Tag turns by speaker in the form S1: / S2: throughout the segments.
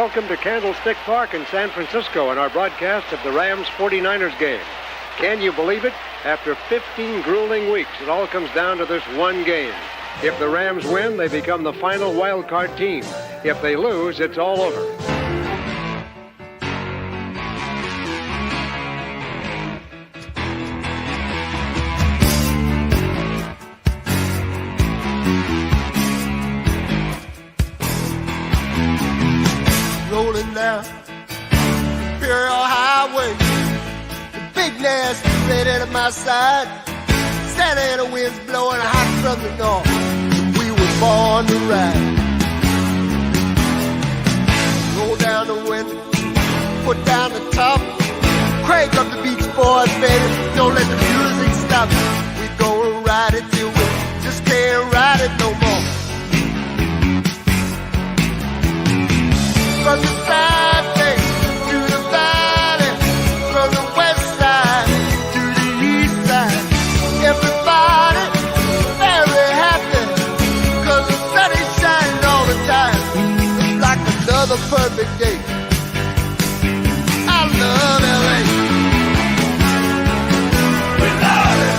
S1: welcome to Candlestick Park in San Francisco in our broadcast of the Rams 49ers game. Can you believe it? After 15 grueling weeks, it all comes down to this one game. If the Rams win, they become the final wild card team. If they lose, it's all over.
S2: Rolling down Imperial Highway, the big nasty red at my side. Santa Ana winds blowing hot from the north. We were born to ride. Roll down the window, put down the top, crank up the Beach Boys, baby. Don't let the music stop. We gonna ride it till we just can't ride it no more. From the side to the valley, from the west side to the east side, everybody very happy, 'cause the sun is shining all the time. It's like another perfect day. I love LA. We love it.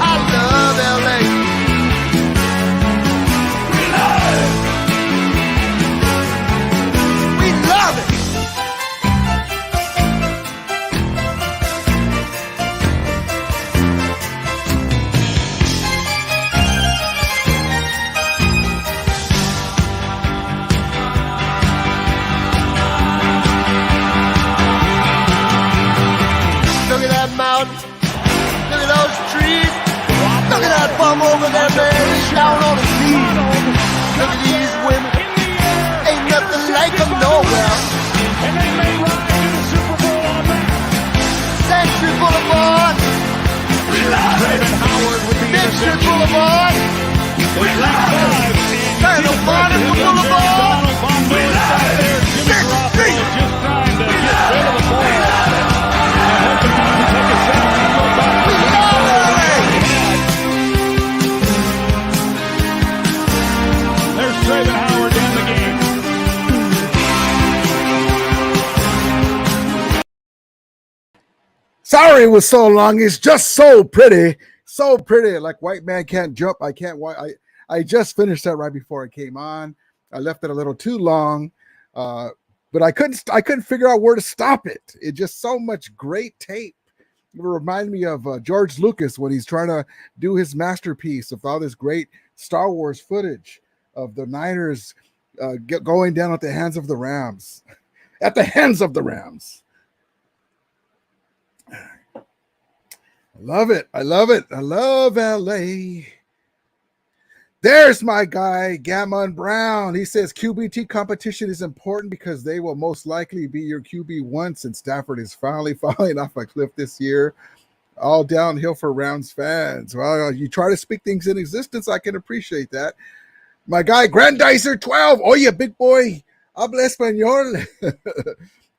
S2: I love LA. We love it. Look at those trees. Look at that bum over there, man. He's down on his knees. Look at these women. Ain't nothing like them nowhere.
S3: And they may ride to the Super Bowl on that.
S2: Century Boulevard.
S3: We love it. Howard with the
S2: Century Boulevard.
S3: We love it.
S2: Colonel Monica Boulevard.
S3: We love it. Jimmy Garoppolo just trying to get rid of the ball. And hoping not to take a shot and go back.
S2: We love LA.
S3: There's Trayvon Howard to end the game.
S4: Sorry it was so long. It's just so pretty. So pretty. Like White Man Can't Jump. I just finished that right before it came on. I left it a little too long. But I couldn't figure out where to stop it. It just so much great tape. It reminded me of George Lucas when he's trying to do his masterpiece of all this great Star Wars footage of the Niners going down at the hands of the Rams. At the hands of the Rams. I love it. I love it. I love LA. There's my guy, Gammon Brown. He says QB2 competition is important because they will most likely be your QB1 since Stafford is finally falling off a cliff this year. All downhill for Rams fans. Well, you try to speak things in existence. I can appreciate that. My guy, Grandizer 12. Oye, big boy. Habla español.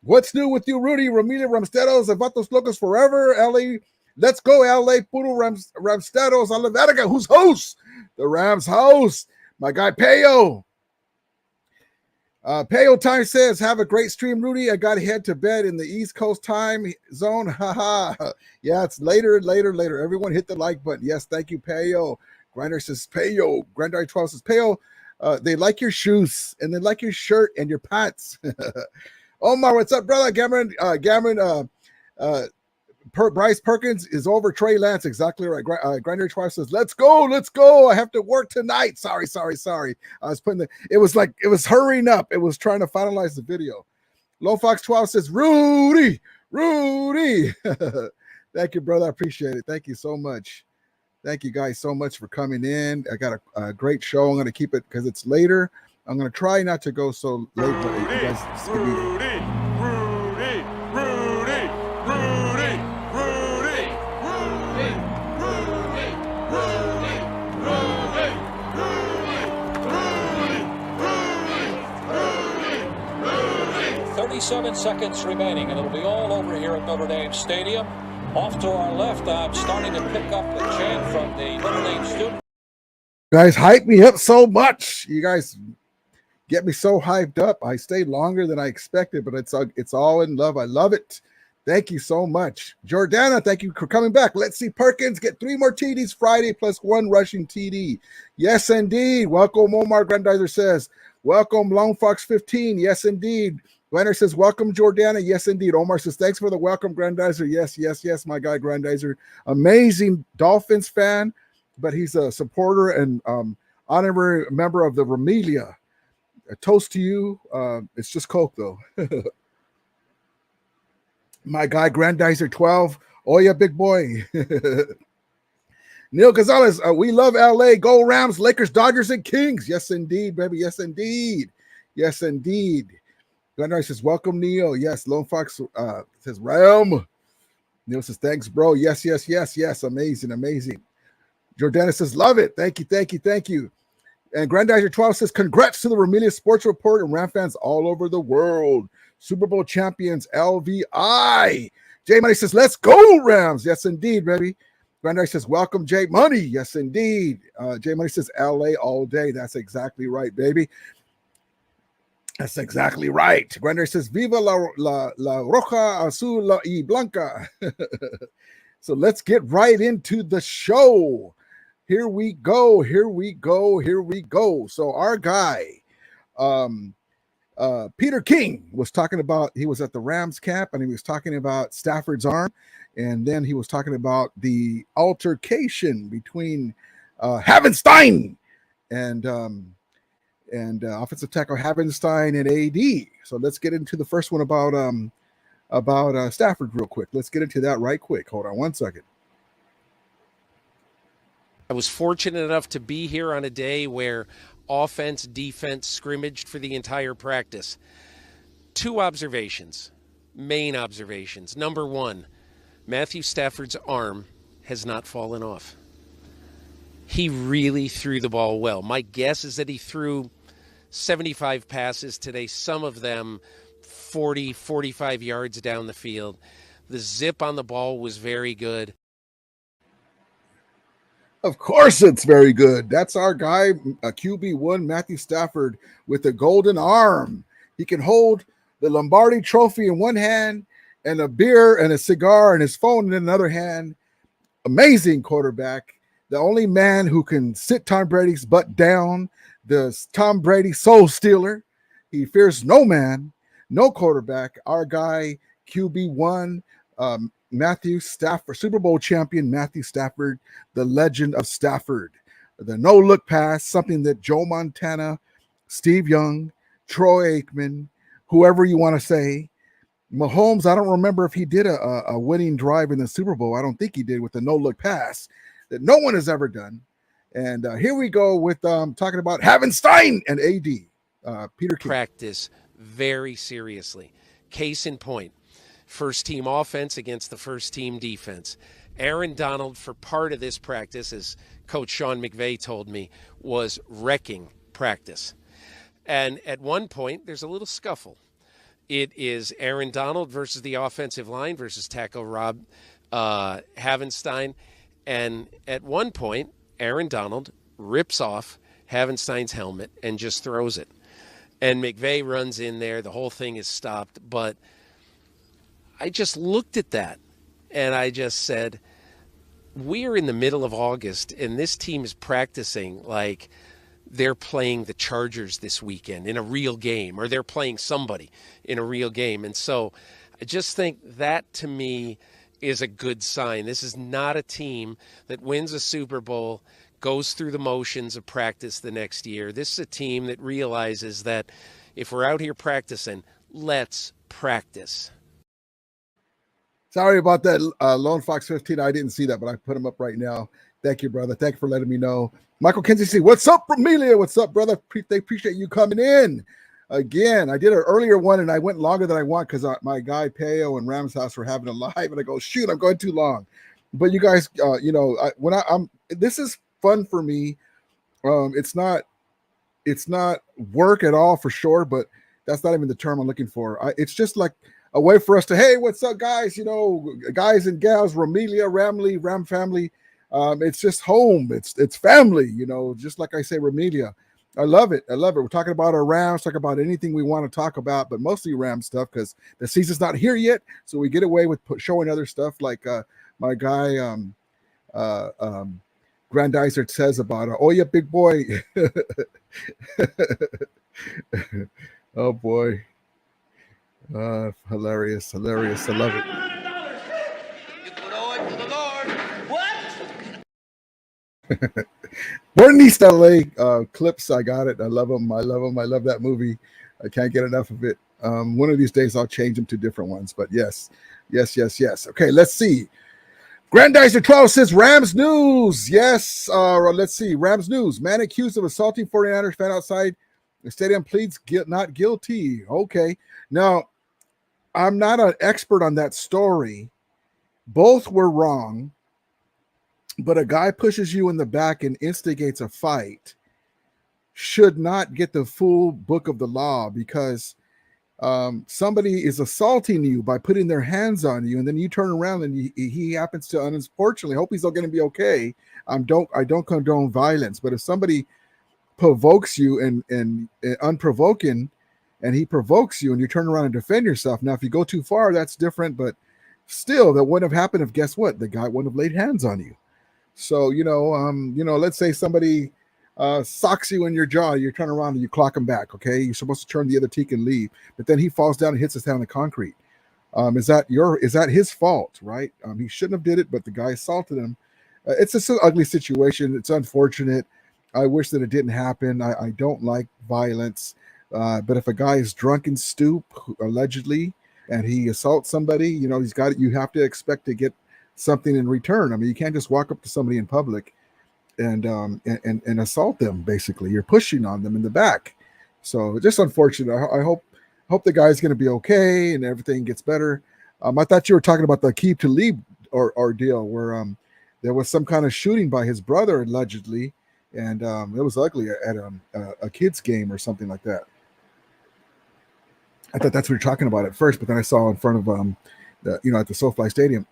S4: What's new with you, Rudy? Ramilia Ramsteros, Vatos Locos forever. LA. Let's go, LA. Puro Ramsteros. A la verga. Who's host? The Rams host, my guy Payo. Payo Time says, have a great stream, Rudy. I got to head to bed in the East Coast time zone. Haha. Yeah, it's later. Everyone hit the like button. Yes, thank you, Payo. Grinder says, Payo. Grinder 12 says, Payo, they like your shoes and they like your shirt and your pants. Omar, what's up, brother? Cameron, Bryce Perkins is over Trey Lance. Exactly right. Grinder Twice says, let's go. I have to work tonight. Sorry. I was putting it was hurrying up. It was trying to finalize the video. Low Fox 12 says, Rudy. Thank you, brother. I appreciate it. Thank you so much. Thank you guys so much for coming in. I got a great show. I'm going to keep it because it's later. I'm going to try not to go so late, but you guys give me
S5: 37 seconds remaining, and it'll be all over here at Notre Dame Stadium. Off to our left, I'm starting to pick up the chant from the Notre Dame student.
S4: Guys, hype me up so much. You guys get me so hyped up. I stayed longer than I expected, but it's all in love. I love it. Thank you so much. Jordana, thank you for coming back. Let's see Perkins get 3 more TDs Friday plus 1 rushing TD. Yes, indeed. Welcome, Omar Grandizer says. Welcome, Lone Fox 15. Yes, indeed. Leonard says, welcome, Jordana. Yes, indeed. Omar says, thanks for the welcome, Grandizer. Yes, yes, yes, my guy, Grandizer. Amazing Dolphins fan, but he's a supporter and honorary member of the RAMILIA. A toast to you. It's just Coke, though. My guy, Grandizer 12. Oh, yeah, big boy. Neil Gonzalez, we love LA. Go Rams, Lakers, Dodgers, and Kings. Yes, indeed, baby. Yes, indeed. Yes, indeed. Grandizer says, welcome, Neil. Yes, Lone Fox says, Ram. Neil says, thanks, bro. Yes, yes, yes, yes. Amazing, amazing. Jordana says, love it. Thank you, thank you, thank you. And Grandizer 12 says, congrats to the RAMILIA Sports Report and Ram fans all over the world. Super Bowl champions, LVI. J Money says, let's go, Rams. Yes, indeed, baby. Grandizer says, welcome, J Money. Yes, indeed. J Money says, LA all day. That's exactly right, baby. That's exactly right. Grandizer says, viva la roja, azul y blanca. So let's get right into the show. Here we go. Here we go. Here we go. So our guy, Peter King was talking about, he was at the Rams camp and he was talking about Stafford's arm. And then he was talking about the altercation between Havenstein and offensive tackle Havenstein and AD. So let's get into the first one about Stafford real quick. Let's get into that right quick. Hold on one second.
S6: I was fortunate enough to be here on a day where offense, defense scrimmaged for the entire practice. 2 observations, main observations. Number 1, Matthew Stafford's arm has not fallen off. He really threw the ball well. My guess is that he threw 75 passes today, some of them 40, 45 yards down the field. The zip on the ball was very good.
S4: Of course it's very good. That's our guy, QB1, Matthew Stafford, with the golden arm. He can hold the Lombardi trophy in one hand and a beer and a cigar and his phone in another hand. Amazing quarterback. The only man who can sit Tom Brady's butt down, the Tom Brady soul stealer. He fears no man, no quarterback. Our guy, QB1, Matthew Stafford, Super Bowl champion Matthew Stafford, the legend of Stafford. The no-look pass, something that Joe Montana, Steve Young, Troy Aikman, whoever you want to say. Mahomes, I don't remember if he did a winning drive in the Super Bowl. I don't think he did with the no-look pass that no one has ever done. And here we go with talking about Havenstein and AD. Peter King.
S6: Practice very seriously. Case in point. First team offense against the first team defense. Aaron Donald, for part of this practice, as Coach Sean McVay told me, was wrecking practice. And at one point, there's a little scuffle. It is Aaron Donald versus the offensive line versus tackle Rob Havenstein. And at one point, Aaron Donald rips off Havenstein's helmet and just throws it. And McVay runs in there. The whole thing is stopped. But I just looked at that and I just said, we're in the middle of August and this team is practicing like they're playing the Chargers this weekend in a real game, or they're playing somebody in a real game. And so I just think that to me is a good sign. This is not a team that wins a Super Bowl, goes through the motions of practice the next year. This is a team that realizes that if we're out here practicing, let's practice.
S4: Sorry about that, Lone Fox 15. I didn't see that, but I put him up right now. Thank you, brother. Thank you for letting me know. Michael Kinsey C. What's up, RAMILIA? What's up, brother? They appreciate you coming in. Again, I did an earlier one, and I went longer than I want because my guy Peo and Ram's house were having a live, and I go, shoot, I'm going too long. But you guys, this is fun for me. It's not work at all for sure, but that's not even the term I'm looking for. It's just like a way for us to, hey, what's up, guys? Guys and gals, RAMILIA, Ram family. It's just home. It's family, just like I say, RAMILIA. I love it. I love it. We're talking about our Rams, talking about anything we want to talk about, but mostly Ram stuff because the season's not here yet. So we get away with showing other stuff like my guy Grandizer says about, oh yeah, big boy. Oh boy. Hilarious. I love it.
S2: You could owe it to the Lord. What?
S4: Born in East LA, clips. I got it. I love them. I love that movie. I can't get enough of it. One of these days I'll change them to different ones. But yes. Okay, let's see. Grandizer 12 says Rams news. Yes. Let's see. Rams news. Man accused of assaulting 49ers fan outside the stadium pleads not guilty. Okay. Now, I'm not an expert on that story. Both were wrong. But a guy pushes you in the back and instigates a fight should not get the full book of the law because somebody is assaulting you by putting their hands on you, and then you turn around and he happens to, unfortunately, hope he's all going to be okay. I don't condone violence, but if somebody provokes you and unprovoking, and he provokes you, and you turn around and defend yourself. Now, if you go too far, that's different, but still, that wouldn't have happened if, guess what, the guy wouldn't have laid hands on you. So, let's say somebody socks you in your jaw, you turn around and you clock him back, okay? You're supposed to turn the other cheek and leave, but then he falls down and hits his head on the concrete. Is that his fault, right? He shouldn't have did it, but the guy assaulted him. It's an ugly situation. It's unfortunate. I wish that it didn't happen. I don't like violence, but if a guy is drunk and stoop, allegedly, and he assaults somebody, you have to expect to get something in return. I mean, you can't just walk up to somebody in public and assault them. Basically, you're pushing on them in the back. So just unfortunate. I hope the guy's going to be okay and everything gets better. I thought you were talking about the keep to leave ordeal where there was some kind of shooting by his brother allegedly, and it was ugly at a kid's game or something like that. I thought that's what you're talking about at first, but then I saw in front of at the SoFi Stadium.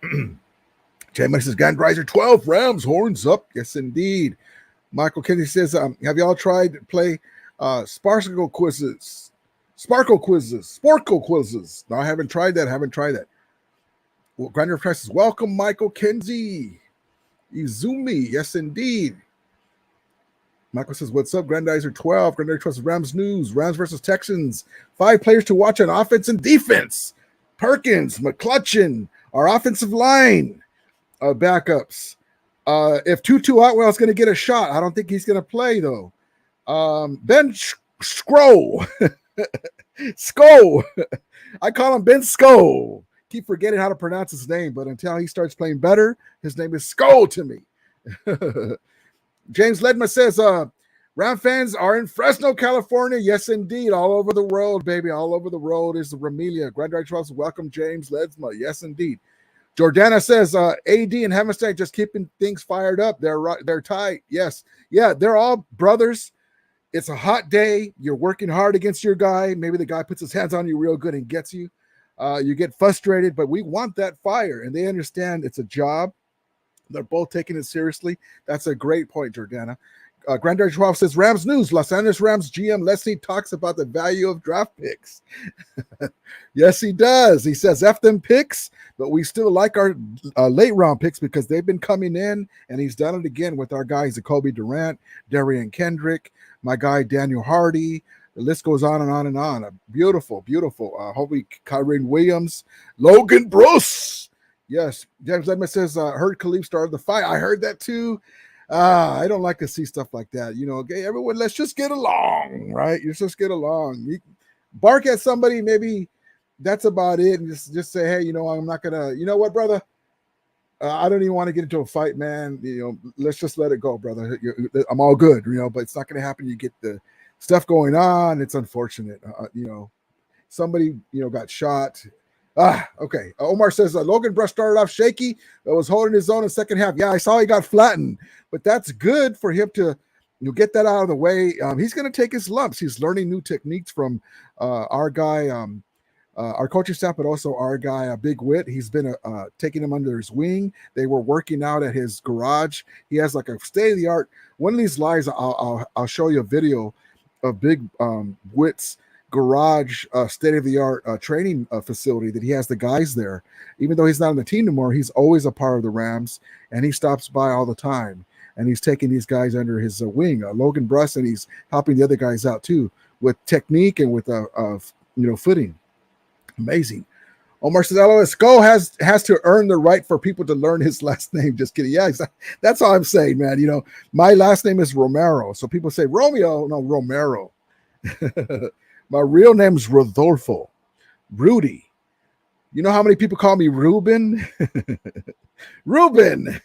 S4: Jay Mike says, Gandrizer 12, Rams, horns up. Yes, indeed. Michael Kennedy says, have y'all tried to play Sparkle quizzes? No, I haven't tried that. Well, Grinder Press says, welcome, Michael Kenzie. Izumi, yes, indeed. Michael says, what's up, Grandizer 12? Grandizer 12 says, Rams news. Rams versus Texans. 5 players to watch on offense and defense. Perkins, McClutchin, our offensive line. Backups. If Tutu Atwell is going to get a shot, I don't think he's going to play though. Ben Skro, I call him Ben Sko. Keep forgetting how to pronounce his name, but until he starts playing better, his name is Sko to me. James Ledma says, Ram fans are in Fresno, California. Yes, indeed. All over the world, baby. All over the world is the Ramilia. Grand Charles, welcome, James Ledma. Yes, indeed. Jordana says, AD and Hemistad just keeping things fired up. They're tight. Yes. Yeah, they're all brothers. It's a hot day. You're working hard against your guy. Maybe the guy puts his hands on you real good and gets you. You get frustrated, but we want that fire, and they understand it's a job. They're both taking it seriously. That's a great point, Jordana. Granddad 12 says, Rams news. Los Angeles Rams GM Leslie talks about the value of draft picks. Yes, he does. He says, F them picks, but we still like our late round picks because they've been coming in, and he's done it again with our guys, Jacoby Durant, Darian Kendrick, my guy, Daniel Hardy. The list goes on and on and on. Beautiful. Hopefully, Kyren Williams, Logan Bruce. Yes, James Ledman says, heard Khalif started the fight. I heard that too. I don't like to see stuff like that. Okay, everyone, let's just get along, right? Let's just get along. You bark at somebody, maybe that's about it, and just say, hey, I'm not gonna. You know what, brother? I don't even want to get into a fight, man. Let's just let it go, brother. I'm all good, but it's not gonna happen. You get the stuff going on. It's unfortunate. Somebody got shot. Okay. Omar says Logan Brush started off shaky, but was holding his own in the second half. Yeah, I saw he got flattened, but that's good for him to get that out of the way. He's going to take his lumps. He's learning new techniques from our guy, our coaching staff, but also our guy, Big Wit. He's been taking him under his wing. They were working out at his garage. He has like a state of the art. One of these lives, I'll show you a video. Big Wit's garage, state-of-the-art training facility that he has the guys there. Even though he's not on the team anymore, he's always a part of the Rams, and he stops by all the time. And he's taking these guys under his wing, Logan Bruss, and he's helping the other guys out too with technique and with footing. Amazing. Omar says, Sko has to earn the right for people to learn his last name. Just kidding. Yeah, that's all I'm saying, man. My last name is Romero. So people say Romeo, no, Romero. My real name is Rodolfo. Rudy. You know how many people call me Ruben? Ruben.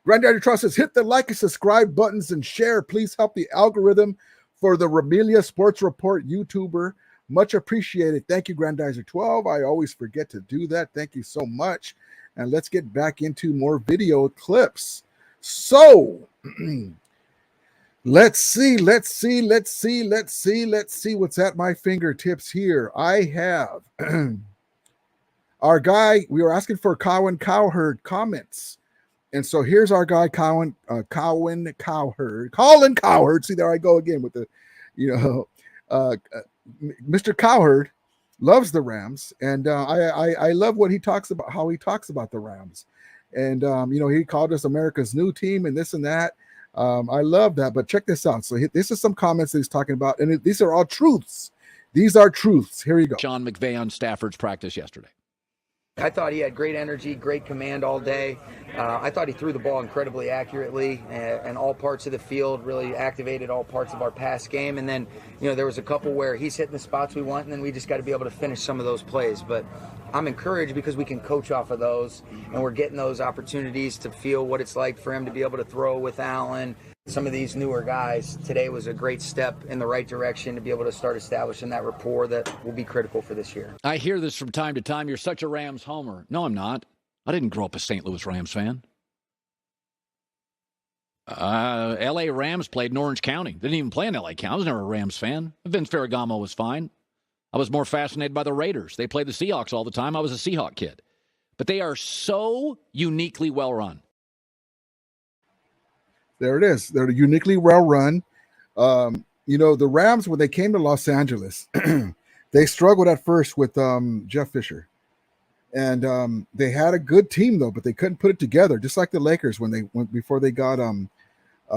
S4: Granddaddy Trust says, hit the like and subscribe buttons and share. Please help the algorithm for the RAMILIA Sports Report YouTuber. Much appreciated. Thank you, Grandizer 12. I always forget to do that. Thank you so much. And let's get back into more video clips. So let's see what's at my fingertips here. I have our guy. We were asking for Colin Cowherd comments. And so here's our guy, Colin Cowherd. See, there I go again with the, Mr. Cowherd loves the Rams, and I love what he talks about, how he talks about the Rams. And, he called us America's new team and this and that. I love that, but check this out. So this is some comments that he's talking about, and these are all truths. These are truths. Here you go.
S7: Sean McVay on Stafford's practice yesterday.
S8: I thought he had great energy, great command all day. I thought he threw the ball incredibly accurately and all parts of the field, really activated all parts of our pass game. And then, there was a couple where he's hitting the spots we want, and then we just got to be able to finish some of those plays. But I'm encouraged because we can coach off of those, and we're getting those opportunities to feel what it's like for him to be able to throw with Allen. Some of these newer guys, today was a great step in the right direction to be able to start establishing that rapport that will be critical for this year.
S7: I hear this from time to time. You're such a Rams homer. No, I'm not. I didn't grow up a St. Louis Rams fan. L.A. Rams played in Orange County. Didn't even play in L.A. County. I was never a Rams fan. Vince Ferragamo was fine. I was more fascinated by the Raiders. They played the Seahawks all the time. I was a Seahawk kid. But they are so uniquely well run.
S4: There it is. They're uniquely well run. The Rams, when they came to Los Angeles, they struggled at first with Jeff Fisher. And they had a good team, though, but they couldn't put it together, just like the Lakers when they went before they got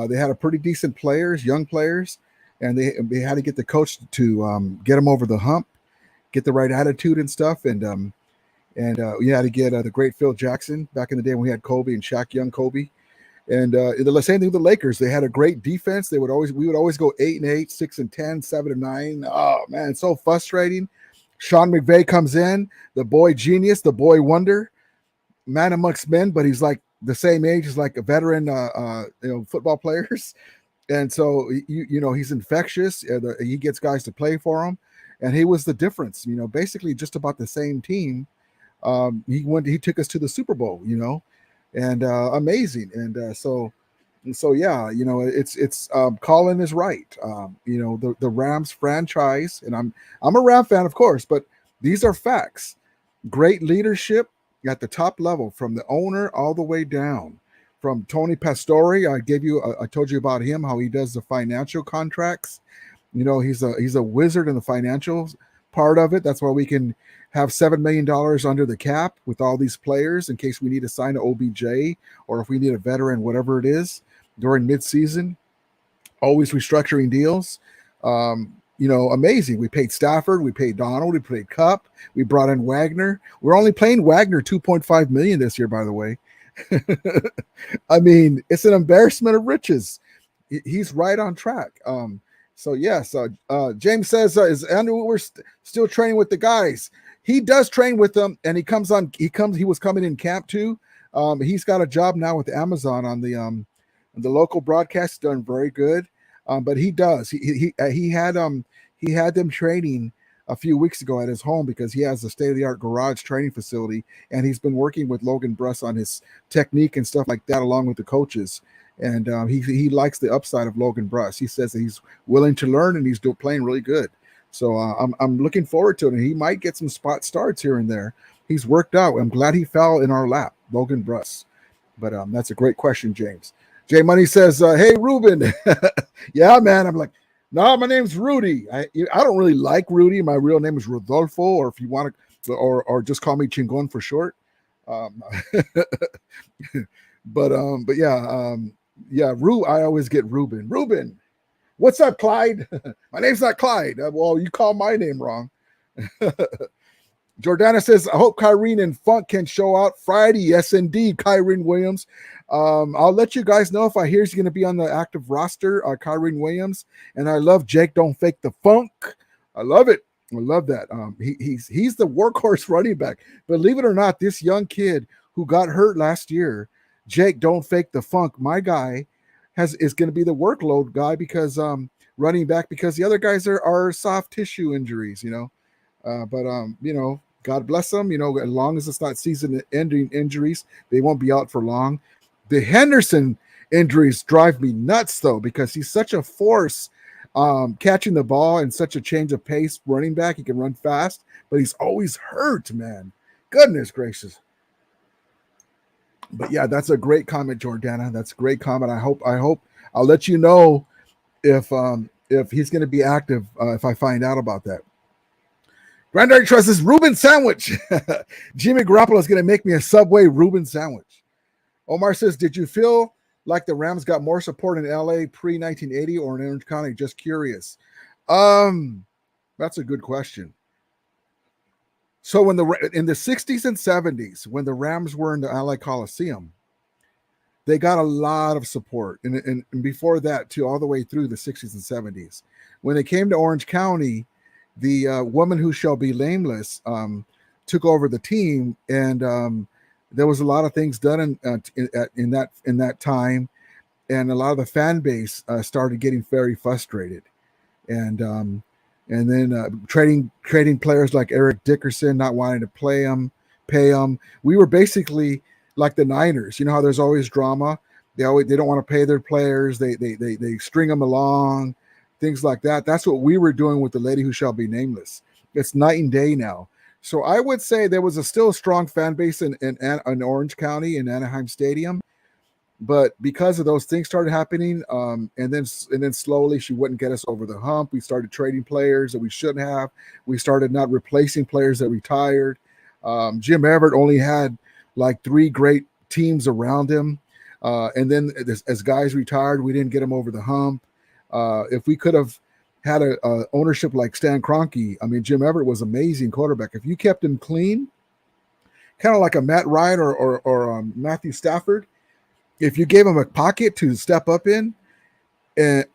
S4: they had a pretty decent players, young players, and they had to get the coach to get them over the hump, get the right attitude and stuff. And you had to get the great Phil Jackson back in the day when we had Kobe and Shaq, young Kobe. And the same thing with the Lakers. They had a great defense. We would always go 8-8, 6-10, 7-9. Oh man, so frustrating. Sean McVay comes in, the boy genius, the boy wonder, man amongst men, but he's like the same age as like a veteran, football players. And so he's infectious. He gets guys to play for him, and he was the difference. Basically just about the same team. He took us to the Super Bowl. And amazing. And so yeah, it's Colin is right. The Rams franchise, and I'm a Ram fan, of course, but these are facts. Great leadership at the top level, from the owner all the way down. From Tony Pastore, I told you about him, how he does the financial contracts. He's a wizard in the financials part of it. That's why we can have $7 million under the cap with all these players in case we need to sign an OBJ, or if we need a veteran, whatever it is, during midseason. Always restructuring deals. Amazing. We paid Stafford, we paid Donald, we paid Cup, we brought in Wagner. We're only paying Wagner $2.5 million this year, by the way. I mean, it's an embarrassment of riches. He's right on track. So yes, James says, is Andrew we're still training with the guys? He does train with them, and he was coming in camp too. He's got a job now with Amazon on the local broadcast. Done very good. But he does. He had them training a few weeks ago at his home because he has a state-of-the-art garage training facility, and he's been working with Logan Bruss on his technique and stuff like that, along with the coaches. And he likes the upside of Logan Bruss. He says that he's willing to learn, and he's still playing really good. So I'm looking forward to it, and he might get some spot starts here and there. He's worked out. I'm glad he fell in our lap, Logan Bruss. But that's a great question, James. Jay Money says, hey, Ruben. Yeah, man. I'm like, No, my name's Rudy. I don't really like Rudy. My real name is Rodolfo, or if you want to, or just call me Chingon for short. Um, but yeah, I always get Ruben. Ruben, what's up, Clyde? My name's not Clyde. Well, you call my name wrong. Jordana says, I hope Kyrene and Funk can show out Friday. Yes, indeed, Kyrene Williams. I'll let you guys know if I hear he's going to be on the active roster, Kyrene Williams. And I love Jake Don't Fake the Funk. I love it. I love that. He's the workhorse running back. Believe it or not, this young kid who got hurt last year, Jake Don't Fake the Funk, my guy, is going to be the workload guy because running back, because the other guys are soft tissue injuries, you know. You know, God bless them. You know, as long as it's not season-ending injuries, they won't be out for long. The Henderson injuries drive me nuts, though, because he's such a force catching the ball and such a change of pace running back. He can run fast, but he's always hurt, man. Goodness gracious. But yeah, that's a great comment, Jordana. That's a great comment. I hope I'll let you know if he's going to be active if I find out about that. Granddaddy Trust is Reuben sandwich. Jimmy Garoppolo is going to make me a Subway Reuben sandwich. Omar says, did you feel like the Rams got more support in LA pre-1980 or in Orange County? Just curious. That's a good question. So in the 60s and 70s, when the Rams were in the LA Coliseum, they got a lot of support. And before that, too, all the way through the 60s and 70s. When they came to Orange County, the woman who shall be nameless took over the team, and there was a lot of things done in that time, and a lot of the fan base started getting very frustrated, and then trading players like Eric Dickerson, not wanting to pay them. We were basically like the Niners. You know how there's always drama. They don't want to pay their players. They string them along. Things like that. That's what we were doing with the lady who shall be nameless. It's night and day now. So I would say there was still a strong fan base in Orange County in Anaheim Stadium, but because of those things started happening, and then slowly she wouldn't get us over the hump. We started trading players that we shouldn't have. We started not replacing players that retired. Jim Everett only had like 3 great teams around him, and then as guys retired, we didn't get them over the hump. If we could have had a ownership like Stan Kroenke, I mean, Jim Everett was amazing quarterback. If you kept him clean, kind of like a Matt Ryan or Matthew Stafford, if you gave him a pocket to step up in, and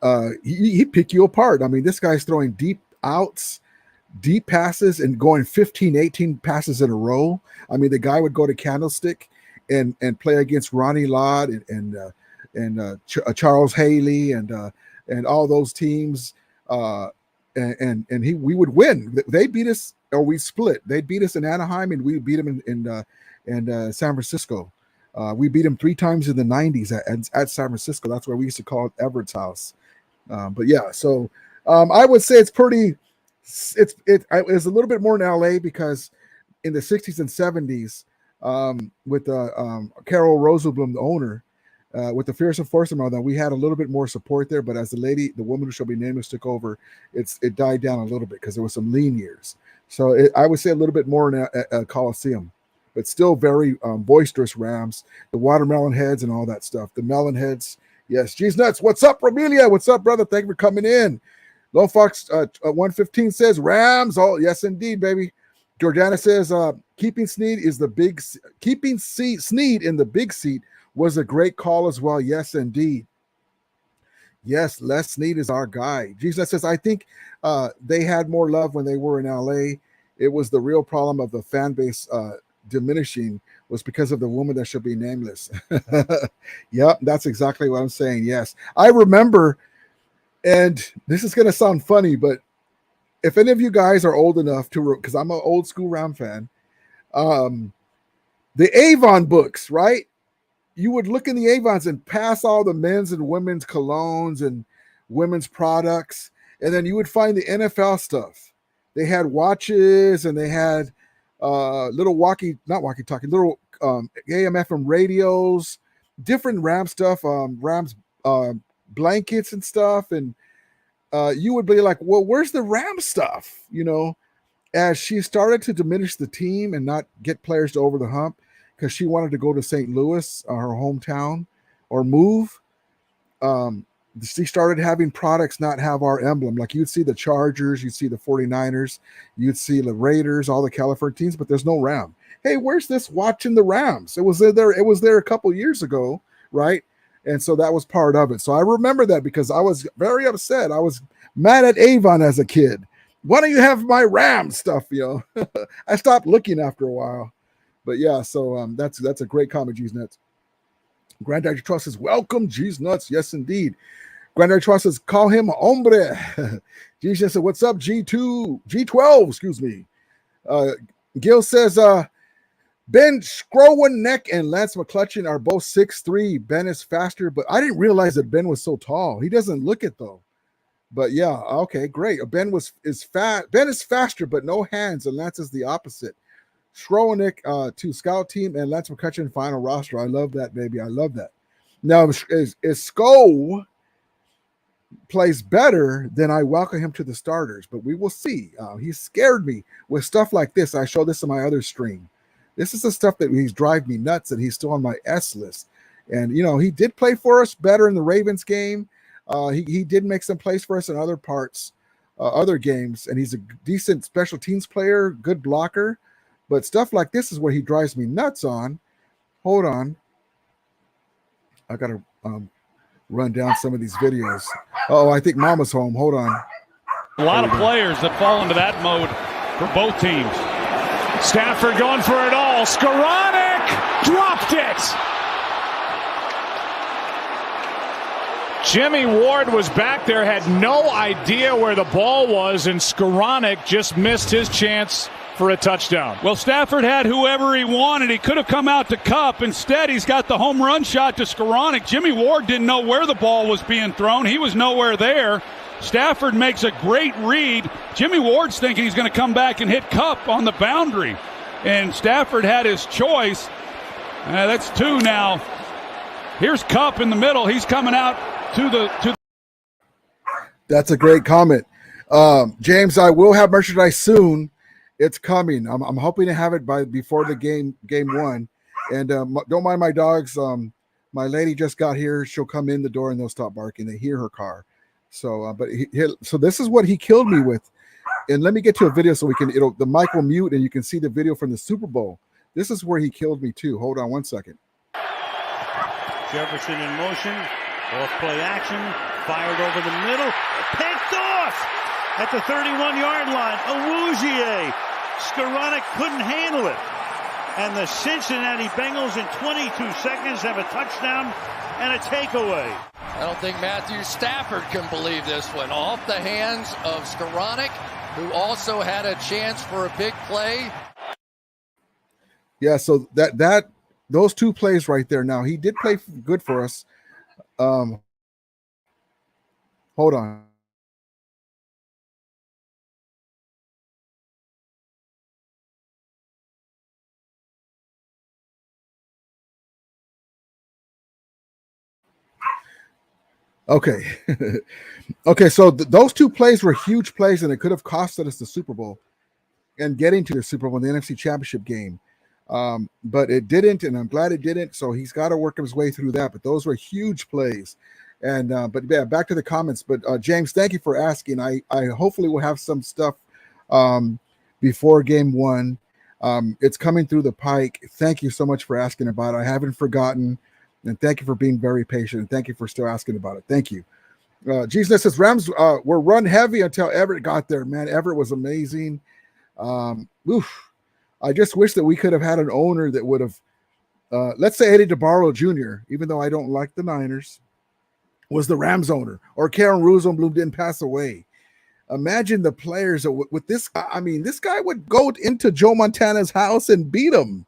S4: he'd pick you apart. I mean, this guy's throwing deep outs, deep passes, and going 15, 18 passes in a row. I mean, the guy would go to Candlestick and play against Ronnie Lott and Charles Haley and all those teams, and we would win. They beat us, or we split. They beat us in Anaheim, and we beat them in San Francisco. We beat them 3 times in the 90s at San Francisco. That's where we used to call it Everett's house. But yeah, so I would say it's a little bit more in LA, because in the 60s and 70s, with Carol Rosenblum, the owner, with the Fierce Enforcement, that we had a little bit more support there, but as the woman who shall be nameless took over, it died down a little bit because there was some lean years. So I would say a little bit more in a Coliseum, but still very boisterous Rams, the watermelon heads and all that stuff. The melon heads, yes. Geez nuts, what's up, Ramilia? What's up, brother? Thank you for coming in. Low Fox 115 says Rams. Oh, yes, indeed, baby. Jordana says keeping Snead in the big seat was a great call as well. Yes, indeed. Yes, Les Snead is our guy. Jesus says, I think they had more love when they were in LA. It was the real problem of the fan base diminishing was because of the woman that should be nameless. Yep, that's exactly what I'm saying. Yes. I remember, and this is going to sound funny, but if any of you guys are old enough to, because I'm an old school Ram fan, the Avon books, right? You would look in the Avons and pass all the men's and women's colognes and women's products, and then you would find the NFL stuff. They had watches, and they had little little AM/FM radios, different Ram stuff, Rams blankets and stuff, and you would be like, well, where's the Ram stuff? As she started to diminish the team and not get players to over the hump because she wanted to go to St. Louis, her hometown, or move. She started having products not have our emblem. Like you'd see the Chargers, you'd see the 49ers, you'd see the Raiders, all the California teams, but there's no Ram. Hey, where's this watching the Rams? It was there a couple years ago, right? And so that was part of it. So I remember that because I was very upset. I was mad at Avon as a kid. Why don't you have my Ram stuff? I stopped looking after a while. But yeah, so that's a great comment, G's Nuts. Granddaddy Trust says, welcome, G's Nuts. Yes, indeed. Granddaddy Trust says, call him hombre. G's Nuts said, what's up, G12, excuse me. Gil says, Ben Skrowinek and Lance McCutcheon are both 6'3". Ben is faster, but I didn't realize that Ben was so tall. He doesn't look it, though. But yeah, okay, great. Ben is fat. Ben is faster, but no hands, and Lance is the opposite. Skrowinek to scout team and Lance McCutcheon final roster. I love that, baby. I love that. Now, if Sko plays better, then I welcome him to the starters, but we will see. He scared me with stuff like this. I show this in my other stream. This is the stuff that he's driving me nuts, and he's still on my S list. And, he did play for us better in the Ravens game. He did make some plays for us in other parts, other games, and he's a decent special teams player, good blocker. But stuff like this is what he drives me nuts on. Hold on. I got to run down some of these videos. Oh, I think Mama's home. Hold on.
S3: A lot of players that fall into that mode for both teams. Stafford going for it all. Skowronek dropped it. Jimmy Ward was back there, had no idea where the ball was, and Skowronek just missed his chance for a touchdown. Well, Stafford had whoever he wanted. He could have come out to Kupp. Instead, he's got the home run shot to Skowronek. Jimmy Ward didn't know where the ball was being thrown. He was nowhere there. Stafford makes a great read. Jimmy Ward's thinking he's going to come back and hit Kupp on the boundary. And Stafford had his choice. That's two now. Here's Kupp in the middle. He's coming out to the.
S4: That's a great comment. James, I will have merchandise soon. It's coming. I'm hoping to have it before the game one. And don't mind my dogs. My lady just got here. She'll come in the door and they'll stop barking. They hear her car. So, so this is what he killed me with. And let me get to a video so we can. The mic will mute and you can see the video from the Super Bowl. This is where he killed me too. Hold on one second.
S9: Jefferson in motion. Off play action. Fired over the middle. Picked off at the 31-yard line. Awuzie. Skowronek couldn't handle it. And the Cincinnati Bengals in 22 seconds have a touchdown and a takeaway.
S10: I don't think Matthew Stafford can believe this one. Off the hands of Skowronek, who also had a chance for a big play.
S4: Yeah, so those two plays right there. Now, he did play good for us. Hold on. Okay. Okay, so those two plays were huge plays, and it could have costed us the Super Bowl and getting to the Super Bowl in the NFC Championship game. But it didn't, and I'm glad it didn't. So he's got to work his way through that. But those were huge plays. And but yeah, back to the comments. But James, thank you for asking. I hopefully will have some stuff before game one. It's coming through the pike. Thank you so much for asking about it. I haven't forgotten. And thank you for being very patient. And thank you for still asking about it. Thank you. Jesus says Rams were run heavy until Everett got there. Man, Everett was amazing. I just wish that we could have had an owner that would have, let's say Eddie DeBarlo Jr., even though I don't like the Niners, was the Rams owner, or Karen Rosenblum didn't pass away. Imagine the players with this guy. I mean, this guy would go into Joe Montana's house and beat him.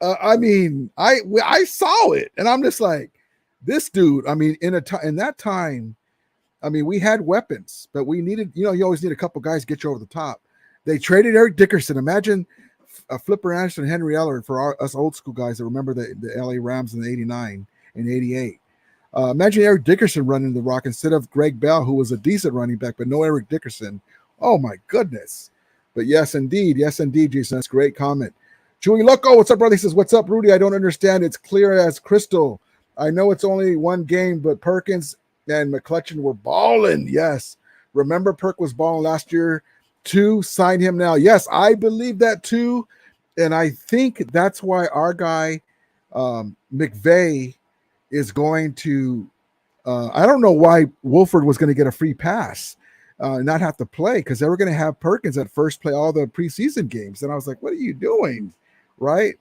S4: I mean, I saw it, and I'm just like, this dude. I mean, in that time, I mean, we had weapons, but we needed, you always need a couple guys to get you over the top. They traded Eric Dickerson. Imagine Flipper Anderson and Henry Eller for us old school guys that remember the LA Rams in '89 and '88. Imagine Eric Dickerson running the rock instead of Greg Bell, who was a decent running back, but no Eric Dickerson. Oh, my goodness. But yes, indeed, Jason. That's a great comment. Chewy Loco, what's up, brother? He says, what's up, Rudy? I don't understand. It's clear as crystal. I know it's only one game, but Perkins and McClellan were balling. Yes. Remember Perk was balling last year too? Sign him now. Yes, I believe that too. And I think that's why our guy, McVay, is going to I don't know why Wolford was going to get a free pass, not have to play, because they were going to have Perkins at first play all the preseason games. And I was like, what are you doing? Right?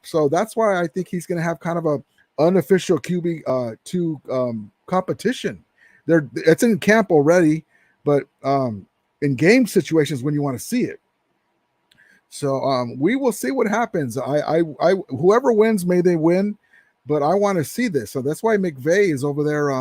S4: So that's why I think he's going to have kind of a unofficial QB2 competition. It's in camp already, but in game situations when you want to see it. So we will see what happens. I whoever wins, may they win. But I want to see this. So that's why McVay is over there,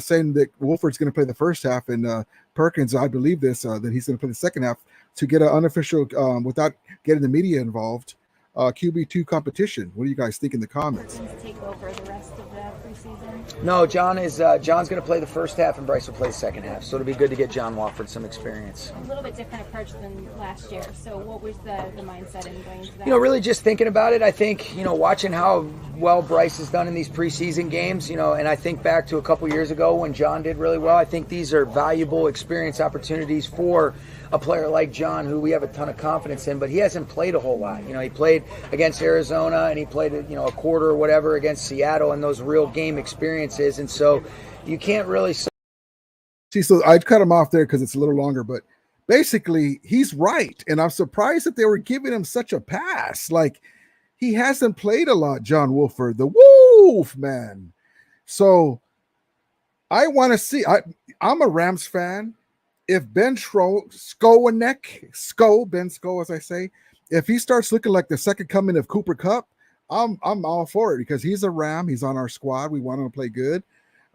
S4: saying that Wolford's going to play the first half and Perkins, I believe this, that he's going to play the second half to get an unofficial, without getting the media involved, QB2 competition. What do you guys think in the comments?
S11: Take over the rest of the preseason?
S8: No, John's going to play the first half and Bryce will play the second half. So it'll be good to get John Wofford some experience.
S11: A little bit different approach than last year. So what was the mindset in going to that?
S8: Really just thinking about it, I think, watching how well Bryce has done in these preseason games, and I think back to a couple years ago when John did really well. I think these are valuable experience opportunities for a player like John, who we have a ton of confidence in, but he hasn't played a whole lot. He played against Arizona and he played, a quarter or whatever against Seattle and those real game experiences. And so you can't really
S4: see. So I'd cut him off there because it's a little longer, but basically he's right. And I'm surprised that they were giving him such a pass. Like, he hasn't played a lot, John Wolford, the Wolf man. So I want to see, I'm a Rams fan. If Ben Sko, as I say, if he starts looking like the second coming of Cooper Kupp, I'm all for it, because he's a Ram. He's on our squad. We want him to play good.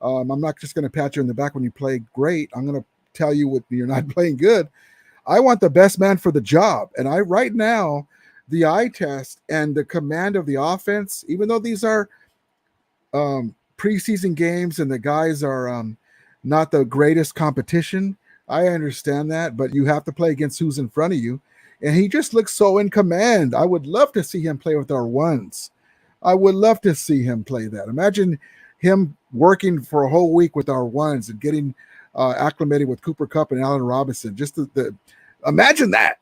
S4: I'm not just going to pat you in the back when you play great. I'm going to tell you what you're not playing good. I want the best man for the job. And right now, the eye test and the command of the offense, even though these are preseason games and the guys are not the greatest competition, I understand that, but you have to play against who's in front of you. And he just looks so in command. I would love to see him play with our ones. I would love to see him play that. Imagine him working for a whole week with our ones and getting acclimated with Cooper Kupp and Allen Robinson. Just imagine that.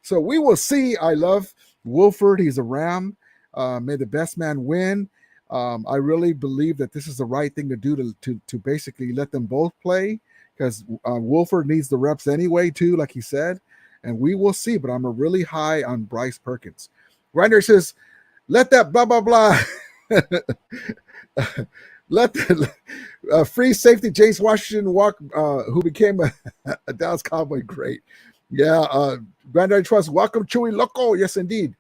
S4: So we will see. I love Wolford. He's a Ram. May the best man win. I really believe that this is the right thing to do to basically let them both play, because Wolford needs the reps anyway, too, like he said. And we will see, but I'm really high on Bryce Perkins. Grinder says, let that blah, blah, blah. Let the free safety James Washington walk, who became a Dallas Cowboy great. Yeah, Grinder Trust, welcome, Chewy Loco. Yes, indeed.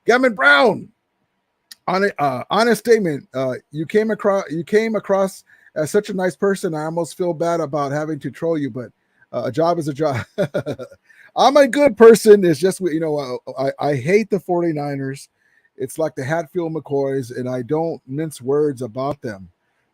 S4: Gammon Brown, honest statement. You came across as such a nice person. I almost feel bad about having to troll you, but a job is a job. I'm a good person. It's just, I hate the 49ers. It's like the Hatfield McCoys, and I don't mince words about them.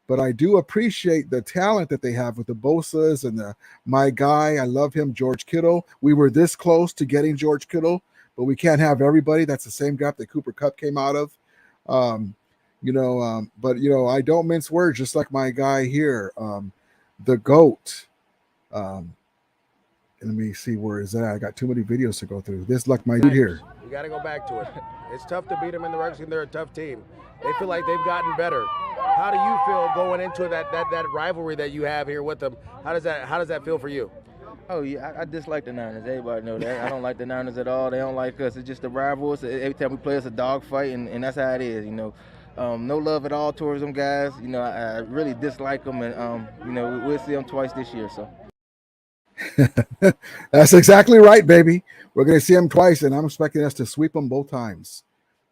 S4: But I do appreciate the talent that they have with the Bosas and my guy. I love him, George Kittle. We were this close to getting George Kittle, but we can't have everybody. That's the same gap that Cooper Kupp came out of. But I don't mince words, just like my guy here, the GOAT. Let me see, where is that? I got too many videos to go through. This is like my dude here.
S12: You got to go back to it. It's tough to beat them in the regular season. They're a tough team. They feel like they've gotten better. How do you feel going into that rivalry that you have here with them? How does that feel for you?
S13: Oh, yeah, I dislike the Niners. Everybody know that. I don't like the Niners at all. They don't like us. It's just the rivals. Every time we play, it's a dogfight, and that's how it is, No love at all towards them guys. I really dislike them, and, we'll see them twice this year, so.
S4: That's exactly right, baby. We're going to see them twice, and I'm expecting us to sweep them both times.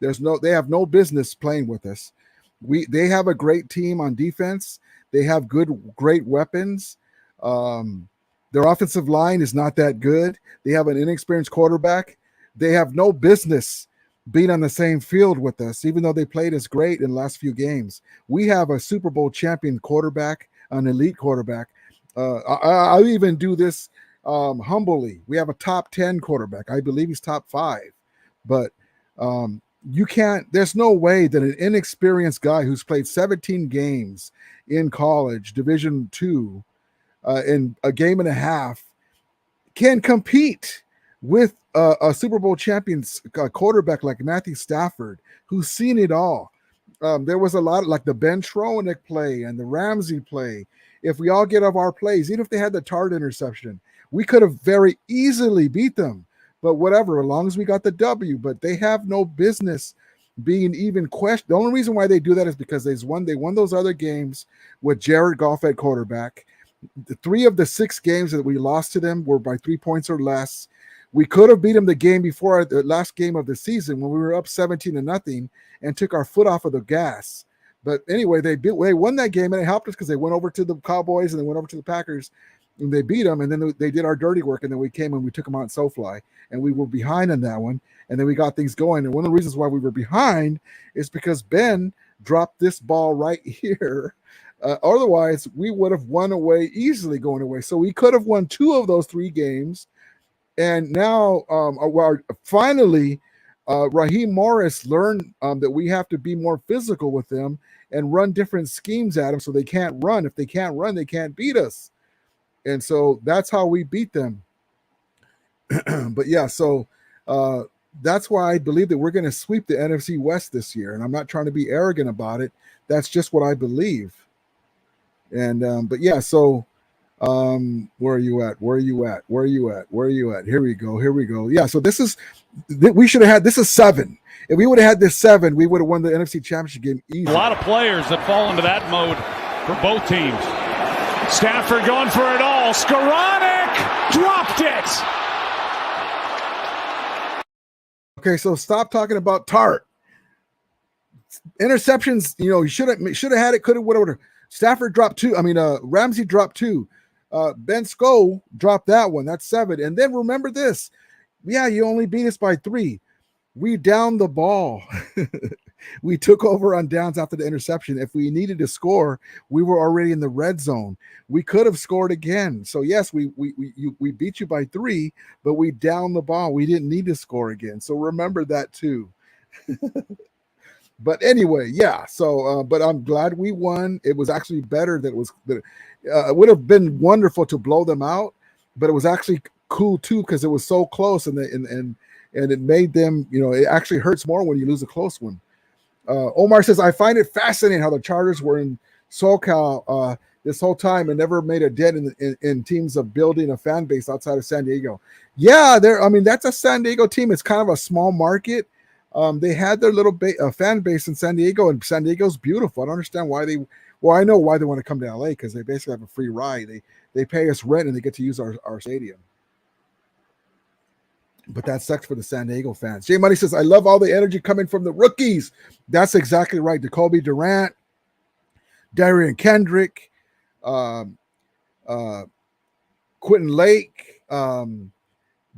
S4: They have no business playing with us. They have a great team on defense. They have great weapons. Their offensive line is not that good. They have an inexperienced quarterback. They have no business being on the same field with us, even though they played us great in the last few games. We have a Super Bowl champion quarterback, an elite quarterback. I'll even do this humbly. We have a top 10 quarterback. I believe he's top 5. But you can't, there's no way that an inexperienced guy who's played 17 games in college, Division II, in a game and a half, can compete with a Super Bowl champion quarterback like Matthew Stafford, who's seen it all. There was a lot like the Ben Troenick play and the Ramsey play. If we all get off our plays, even if they had the Tart interception, we could have very easily beat them. But whatever, as long as we got the W. But they have no business being even questioned. The only reason why they do that is because they won those other games with Jared Goff at quarterback. The 3 of the 6 games that we lost to them were by 3 points or less. We could have beat them the game before the last game of the season when we were up 17-0 and took our foot off of the gas. But anyway, they won that game, and it helped us because they went over to the Cowboys and they went over to the Packers, and they beat them, and then they did our dirty work, and then we came and we took them out in SoFly, and we were behind on that one, and then we got things going. And one of the reasons why we were behind is because Ben dropped this ball right here. Otherwise, we would have won away easily going away. So we could have won 2 of those 3 games. And now, finally, Raheem Morris learned that we have to be more physical with them and run different schemes at them so they can't run. If they can't run, they can't beat us. And so that's how we beat them. But yeah, so that's why I believe that we're going to sweep the NFC West this year. And I'm not trying to be arrogant about it. That's just what I believe. And but yeah, so where are you at? Here we go. Yeah, so this is, we should have had, this is 7. If we would have had this 7, we would have won the NFC Championship game easy.
S3: A lot of players that fall into that mode for both teams. Stafford going for it all. Skoranek dropped it.
S4: Okay, so stop talking about Tart. Interceptions, you should have had it, could have, whatever. Stafford dropped 2. Ramsey dropped 2. Ben Sko dropped that one. That's 7. And then remember this. Yeah, you only beat us by 3. We downed the ball. We took over on downs after the interception. If we needed to score, we were already in the red zone. We could have scored again. So yes, we beat you by 3, but we downed the ball. We didn't need to score again. So remember that too. But anyway, yeah. So, but I'm glad we won. It was actually better it would have been wonderful to blow them out, but it was actually cool too because it was so close, and it made them. It actually hurts more when you lose a close one. Omar says, I find it fascinating how the Chargers were in SoCal this whole time and never made a dent in teams of building a fan base outside of San Diego. Yeah, that's a San Diego team. It's kind of a small market. They had their little fan base in San Diego, and San Diego's beautiful. I don't understand why I know why they want to come to LA, because they basically have a free ride. They pay us rent and they get to use our stadium. But that sucks for the San Diego fans. Jay Money says, I love all the energy coming from the rookies. That's exactly right. Jacoby Durant, Darian Kendrick, Quentin Lake,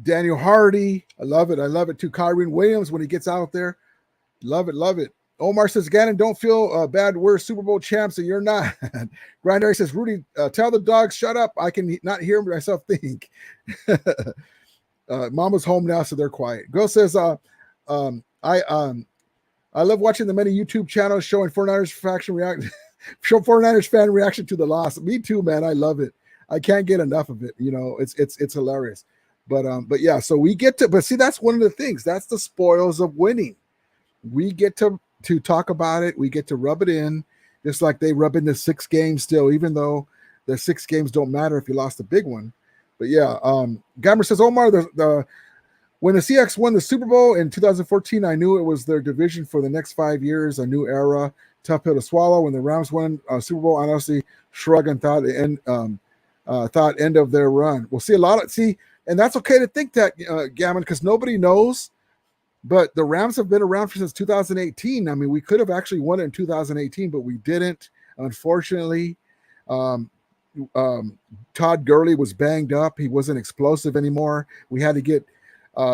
S4: Daniel Hardy. I love it too. Kyron Williams when he gets out there. Love it. Omar says, Gannon, don't feel bad. We're Super Bowl champs and you're not. Grandary says, Rudy, tell the dogs shut up. I can not hear myself think. Mama's home now, so they're quiet. Girl says, I love watching the many YouTube channels showing 49ers fan reaction to the loss. Me too, man. I love it. I can't get enough of it. It's hilarious. But yeah, so we get to, but see, that's one of the things. That's the spoils of winning. We get to talk about it. We get to rub it in, just like they rub in the 6 games still, even though the 6 games don't matter if you lost a big one. But yeah, Gammer says, Omar, when the Seahawks won the Super Bowl in 2014, I knew it was their division for the next 5 years, a new era, tough pill to swallow. When the Rams won Super Bowl, I honestly shrugged and thought end of their run. We'll see and that's okay to think that, Gammon, because nobody knows. But the Rams have been around since 2018. I mean, we could have actually won it in 2018, but we didn't, unfortunately. Todd Gurley was banged up. He wasn't explosive anymore. We had to get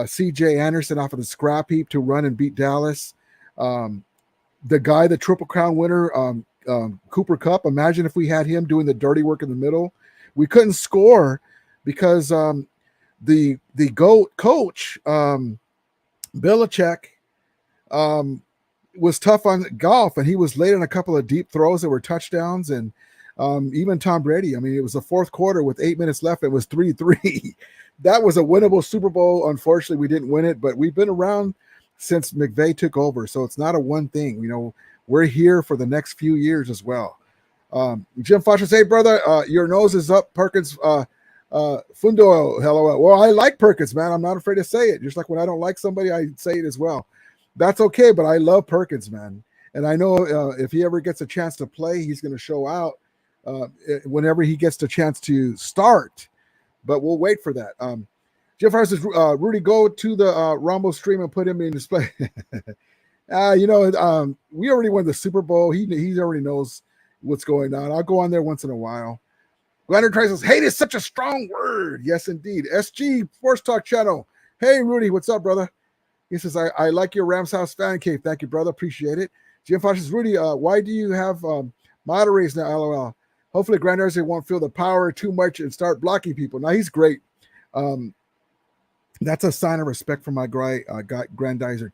S4: C.J. Anderson off of the scrap heap to run and beat Dallas. The Triple Crown winner, Cooper Kupp. Imagine if we had him doing the dirty work in the middle. We couldn't score because the GOAT coach, Belichick, was tough on golf, and he was late on a couple of deep throws that were touchdowns. And even Tom Brady, I mean, it was the fourth quarter with 8 minutes left. It was 3-3. That was a winnable Super Bowl. Unfortunately, we didn't win it, but we've been around since McVay took over. So it's not a one thing. You know, we're here for the next few years as well. Jim Foster says, hey, brother, your nose is up, Perkins. Fundo, hello. Well, I like Perkins, man. I'm not afraid to say it. Just like when I don't like somebody, I say it as well. That's okay, but I love Perkins, man. And I know if he ever gets a chance to play, he's going to show out whenever he gets the chance to start. But we'll wait for that. Jeff Harris says, Rudy, go to the Rumble stream and put him in display. We already won the Super Bowl. He already knows what's going on. I'll go on there once in a while. Glander tries says, hate is such a strong word. Yes, indeed. SG Sports Talk Channel. Hey, Rudy, what's up, brother? He says, I like your Rams House fan cave. Thank you, brother. Appreciate it. Jim Fox says, Rudy, why do you have moderators now, LOL? Hopefully Grandizer won't feel the power too much and start blocking people. Now, he's great. That's a sign of respect for my guy, Grandizer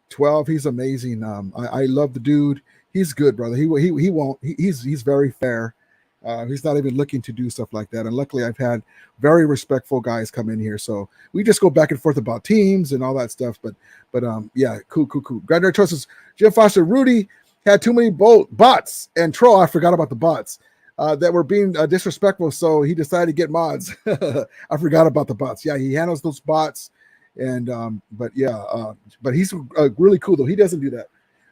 S4: 12. He's amazing. I love the dude. He's good, brother. He won't. He's very fair. He's not even looking to do stuff like that. And luckily, I've had very respectful guys come in here. So we just go back and forth about teams and all that stuff. But yeah, cool. Grandizer choices. Jim Foster, Rudy had too many bots and troll. I forgot about the bots that were being disrespectful. So he decided to get mods. I forgot about the bots. Yeah, he handles those bots. And but he's really cool though. He doesn't do that.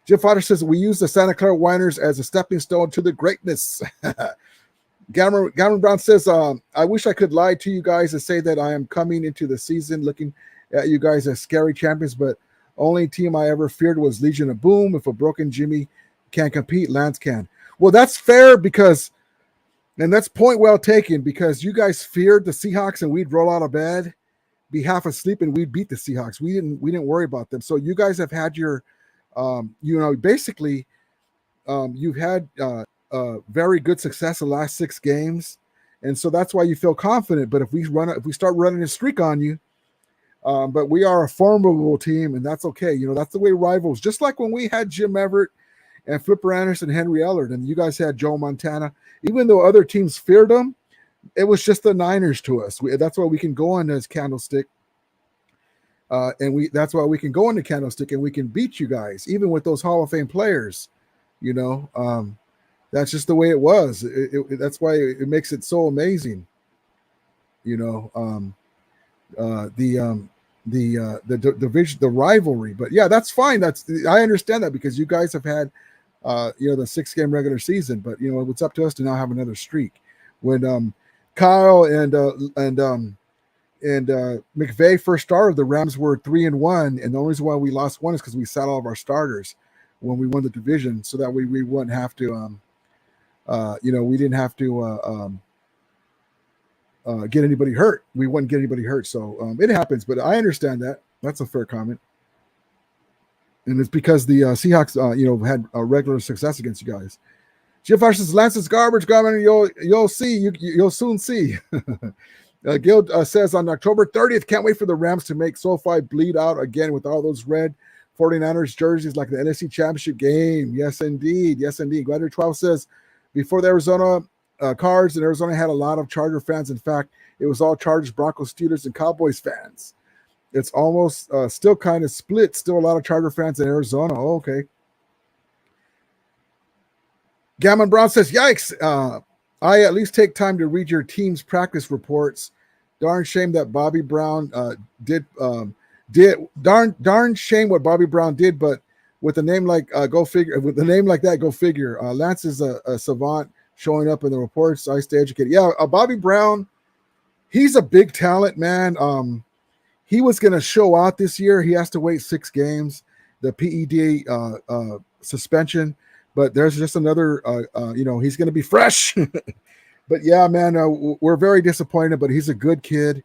S4: Jim Foster says we use the Santa Clara Whiners as a stepping stone to the greatness. Cameron Brown says, I wish I could lie to you guys and say that I am coming into the season looking at you guys as scary champions, but only team I ever feared was Legion of Boom. If a broken Jimmy can't compete, Lance can. Well, that's fair and that's point well taken, because you guys feared the Seahawks and we'd roll out of bed, be half asleep, and we'd beat the Seahawks. We didn't worry about them. So you guys have had your, basically, you've had very good success the last 6 games, and so that's why you feel confident. But if we start running a streak on you, but we are a formidable team, and that's okay. That's the way rivals. Just like when we had Jim Everett and Flipper Anderson, Henry Ellard, and you guys had Joe Montana. Even though other teams feared them, it was just the Niners to us. That's why we can go on as Candlestick, that's why we can go into Candlestick and we can beat you guys, even with those Hall of Fame players. That's just the way it was. That's why it makes it so amazing. The division, the rivalry. But yeah, that's fine. I understand that, because you guys have had the 6-game regular season. But it's up to us to now have another streak. When Kyle and McVay first started, the Rams were 3-1, and the only reason why we lost one is because we sat all of our starters when we won the division, so that way we wouldn't have to we didn't have to get anybody hurt. We wouldn't get anybody hurt. So it happens, but I understand that. That's a fair comment. And it's because the Seahawks, had a regular success against you guys. Jim Foster says, Lance is garbage. You'll see. You'll soon see. Gil says, on October 30th, can't wait for the Rams to make SoFi bleed out again with all those red 49ers jerseys like the NFC Championship game. Yes, indeed. Glider 12 says, before the Arizona Cards, and Arizona had a lot of Charger fans. In fact, it was all Chargers, Broncos, Steelers, and Cowboys fans. It's almost still kind of split. Still a lot of Charger fans in Arizona. Oh, okay. Gammon Brown says, yikes. I at least take time to read your team's practice reports. Darn shame that Bobby Brown did. Darn shame what Bobby Brown did, but with a name like go figure. With a name like that, go figure. Lance is a savant showing up in the reports. I stay educated. Yeah, Bobby Brown, he's a big talent, man. He was going to show out this year. He has to wait 6 games, the PED suspension. But there's just another, he's going to be fresh. But yeah, man, we're very disappointed. But he's a good kid.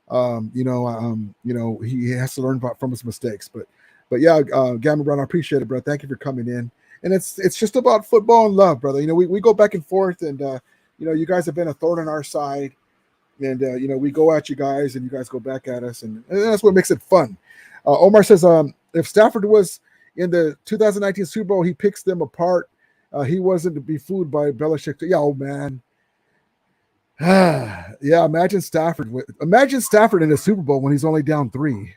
S4: He has to learn from his mistakes. But yeah, Gamma Brown, I appreciate it, bro. Thank you for coming in. And it's just about football and love, brother. We go back and forth, and you guys have been a thorn on our side, and we go at you guys, and you guys go back at us, and that's what makes it fun. Omar says, if Stafford was in the 2019 Super Bowl, he picks them apart. He wasn't to be fooled by Belichick. Yeah, oh man. Yeah, imagine Stafford in a Super Bowl when he's only down 3.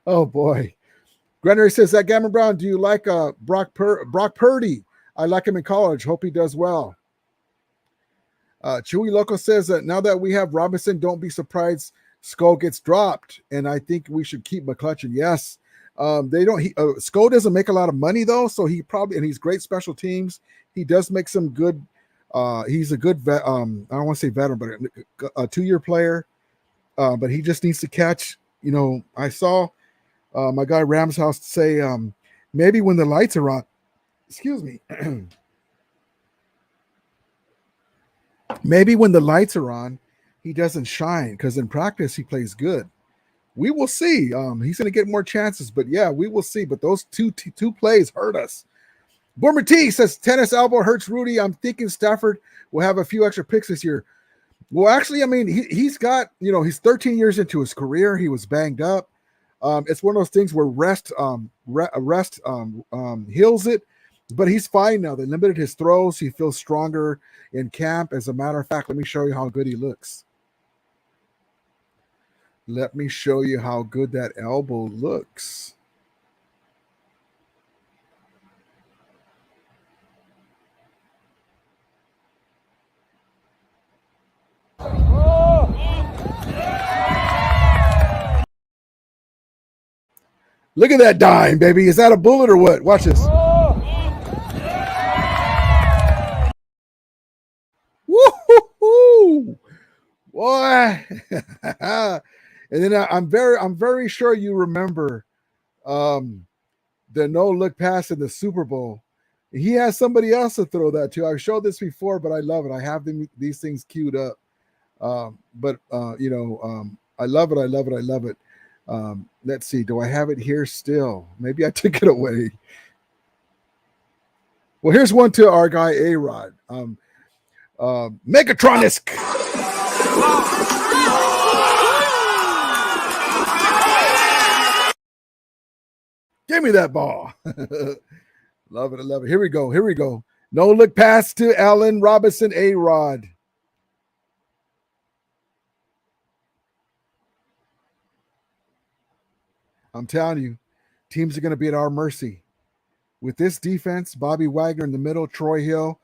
S4: Oh boy. Granary says that Gammon Brown, do you like Brock Purdy? I like him in college. Hope he does well. Chewy Loco says that now that we have Robinson, don't be surprised Skull gets dropped, and I think we should keep McCutcheon. Yes. They don't. Skull doesn't make a lot of money though, so he's great special teams. He does make some good. He's a good vet. I don't want to say veteran, but a 2-year player. But he just needs to catch. I saw my guy Rams House say maybe when the lights are on. Excuse me. Maybe when the lights are on, he doesn't shine because in practice he plays good. We will see. He's going to get more chances, but yeah, we will see. But those two plays hurt us. Boomer T says tennis elbow hurts Rudy. I'm thinking Stafford will have a few extra picks this year. Well, actually, I mean, he's got, he's 13 years into his career. He was banged up. It's one of those things where rest heals it, but he's fine now. They limited his throws. He feels stronger in camp. As a matter of fact, let me show you how good he looks. Let me show you how good that elbow looks. Look at that dime, baby. Is that a bullet or what? Watch this. Woo-hoo-hoo! Boy. And then I'm very sure you remember the no-look pass in the Super Bowl. He has somebody else to throw that to. I've showed this before, but I love it. I have these things queued up. I love it. Let's see. Do I have it here still? Maybe I took it away. Well, here's one to our guy A-Rod. Megatronisk. Give me that ball. Love it. I love it. Here we go. No look pass to Allen Robinson, A-Rod. I'm telling you, teams are going to be at our mercy. With this defense, Bobby Wagner in the middle, Troy Hill,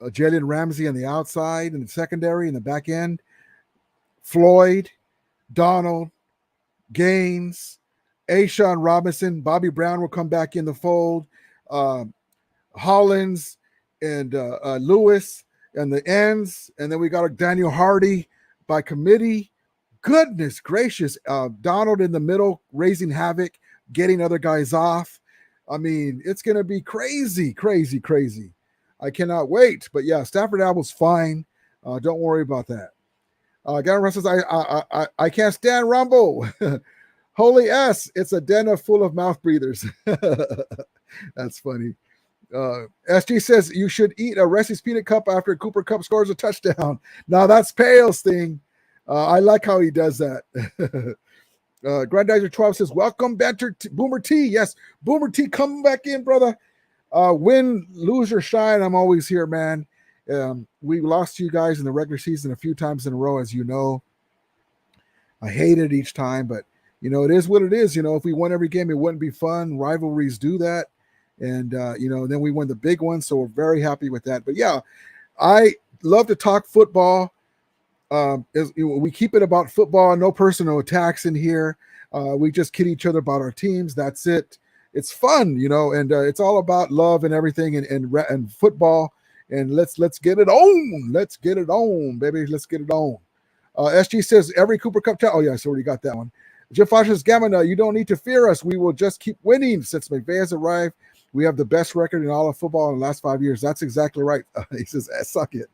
S4: Jalen Ramsey on the outside, in the secondary, in the back end, Floyd, Donald, Gaines, Ashawn Robinson, Bobby Brown will come back in the fold, Hollins and Lewis and the ends, and then we got Daniel Hardy by committee. Goodness gracious, Donald in the middle, raising havoc, getting other guys off. I mean, it's going to be crazy. I cannot wait. But yeah, Stafford Apple's fine. Don't worry about that. Gavin Russ says, I can't stand Rumble. Holy S, it's a den full of mouth breathers. That's funny. SG says you should eat a Reese's Peanut Cup after Cooper Kupp scores a touchdown. Now that's Pale's thing. I like how he does that. Grandizer 12 says, welcome back to Boomer T. Yes, Boomer T, come back in, brother. Win, lose, or shine, I'm always here, man. We lost to you guys in the regular season a few times in a row, as you know. I hate it each time, but, it is what it is. If we won every game, it wouldn't be fun. Rivalries do that. And, then we won the big one, so we're very happy with that. But, yeah, I love to talk football. We keep it about football, no personal attacks in here. We just kid each other about our teams. That's it. It's fun, and it's all about love and everything and football. And let's get it on. Let's get it on, baby. Let's get it on. SG says every Cooper Cup. Oh, yeah, I already got that one. Jeff Fosh says, Gamma, you don't need to fear us. We will just keep winning. Since McVay has arrived, we have the best record in all of football in the last 5 years. That's exactly right. He says, suck it.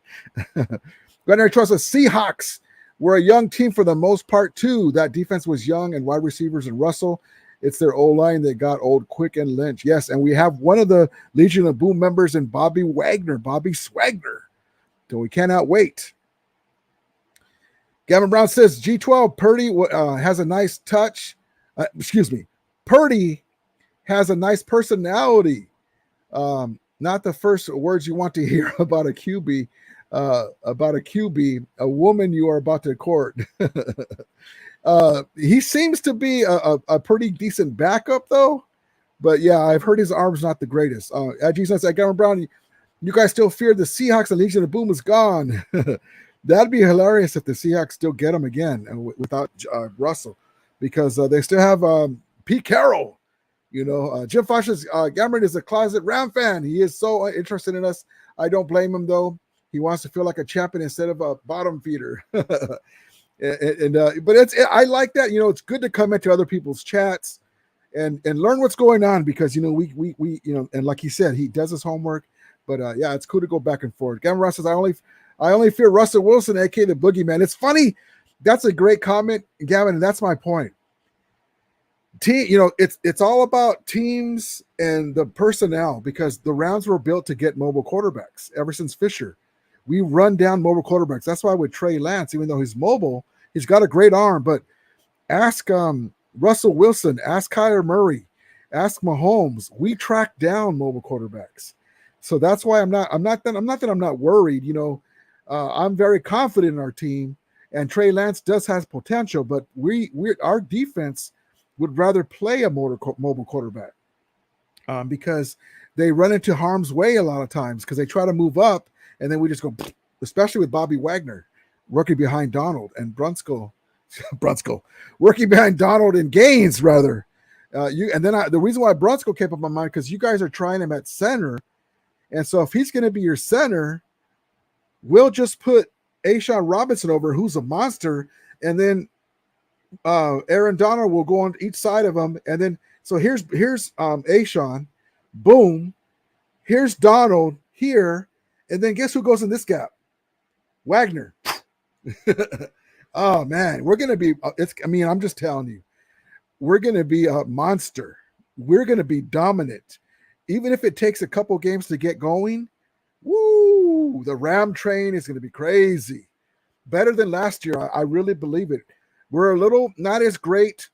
S4: Gunnar Trust says Seahawks We're a young team for the most part, too. That defense was young and wide receivers and Russell. It's their O-line that got old quick and Lynch. Yes, and we have one of the Legion of Boom members in Bobby Swagner. So we cannot wait. Gavin Brown says, G12, Purdy has a nice touch. Purdy has a nice personality. Not the first words you want to hear about a QB. A woman you are about to court. He seems to be a pretty decent backup, though. But yeah, I've heard his arm's not the greatest. Jesus said, Gavin Brown, you guys still fear the Seahawks and Legion of Boom is gone. That'd be hilarious if the Seahawks still get him again without Russell, because they still have Pete Carroll. Jim Foster's Cameron is a closet Ram fan. He is so interested in us. I don't blame him, though. He wants to feel like a champion instead of a bottom feeder. But I like that. It's good to come into other people's chats and learn what's going on, because we and like he said, he does his homework. But yeah, it's cool to go back and forth. Gavin Ross says, I only fear Russell Wilson, aka the boogeyman. It's funny. That's a great comment, Gavin, and that's my point. It's all about teams and the personnel, because the Rams were built to get mobile quarterbacks ever since Fisher. We run down mobile quarterbacks. That's why with Trey Lance, even though he's mobile, he's got a great arm. But ask Russell Wilson, ask Kyler Murray, ask Mahomes. We track down mobile quarterbacks. So that's why I'm not worried. I'm very confident in our team, and Trey Lance does have potential, but our defense would rather play a mobile quarterback because they run into harm's way a lot of times, because they try to move up and then we just go, especially with Bobby Wagner working behind Donald and Brunskill working behind Donald and Gaines rather. The reason why Brunskill came up in my mind, because you guys are trying him at center. And so if he's going to be your center, we'll just put Ashawn Robinson over, who's a monster, and then Aaron Donald will go on each side of him. And then so here's Ashawn, boom, here's Donald here, and then guess who goes in this gap? Wagner. Oh man, we're gonna be. I'm just telling you, we're gonna be a monster. We're gonna be dominant. Even if it takes a couple games to get going, woo, the Ram train is going to be crazy. Better than last year. I really believe it. We're a little not as great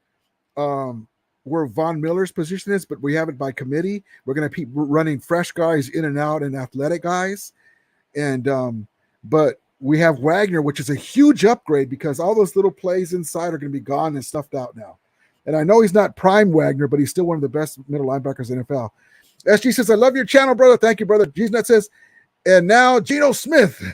S4: where Von Miller's position is, but we have it by committee. We're going to keep running fresh guys in and out and athletic guys. But we have Wagner, which is a huge upgrade, because all those little plays inside are going to be gone and stuffed out now. And I know he's not prime Wagner, but he's still one of the best middle linebackers in the NFL. SG says, I love your channel, brother. Thank you, brother. G-Nut says, and now Geno Smith.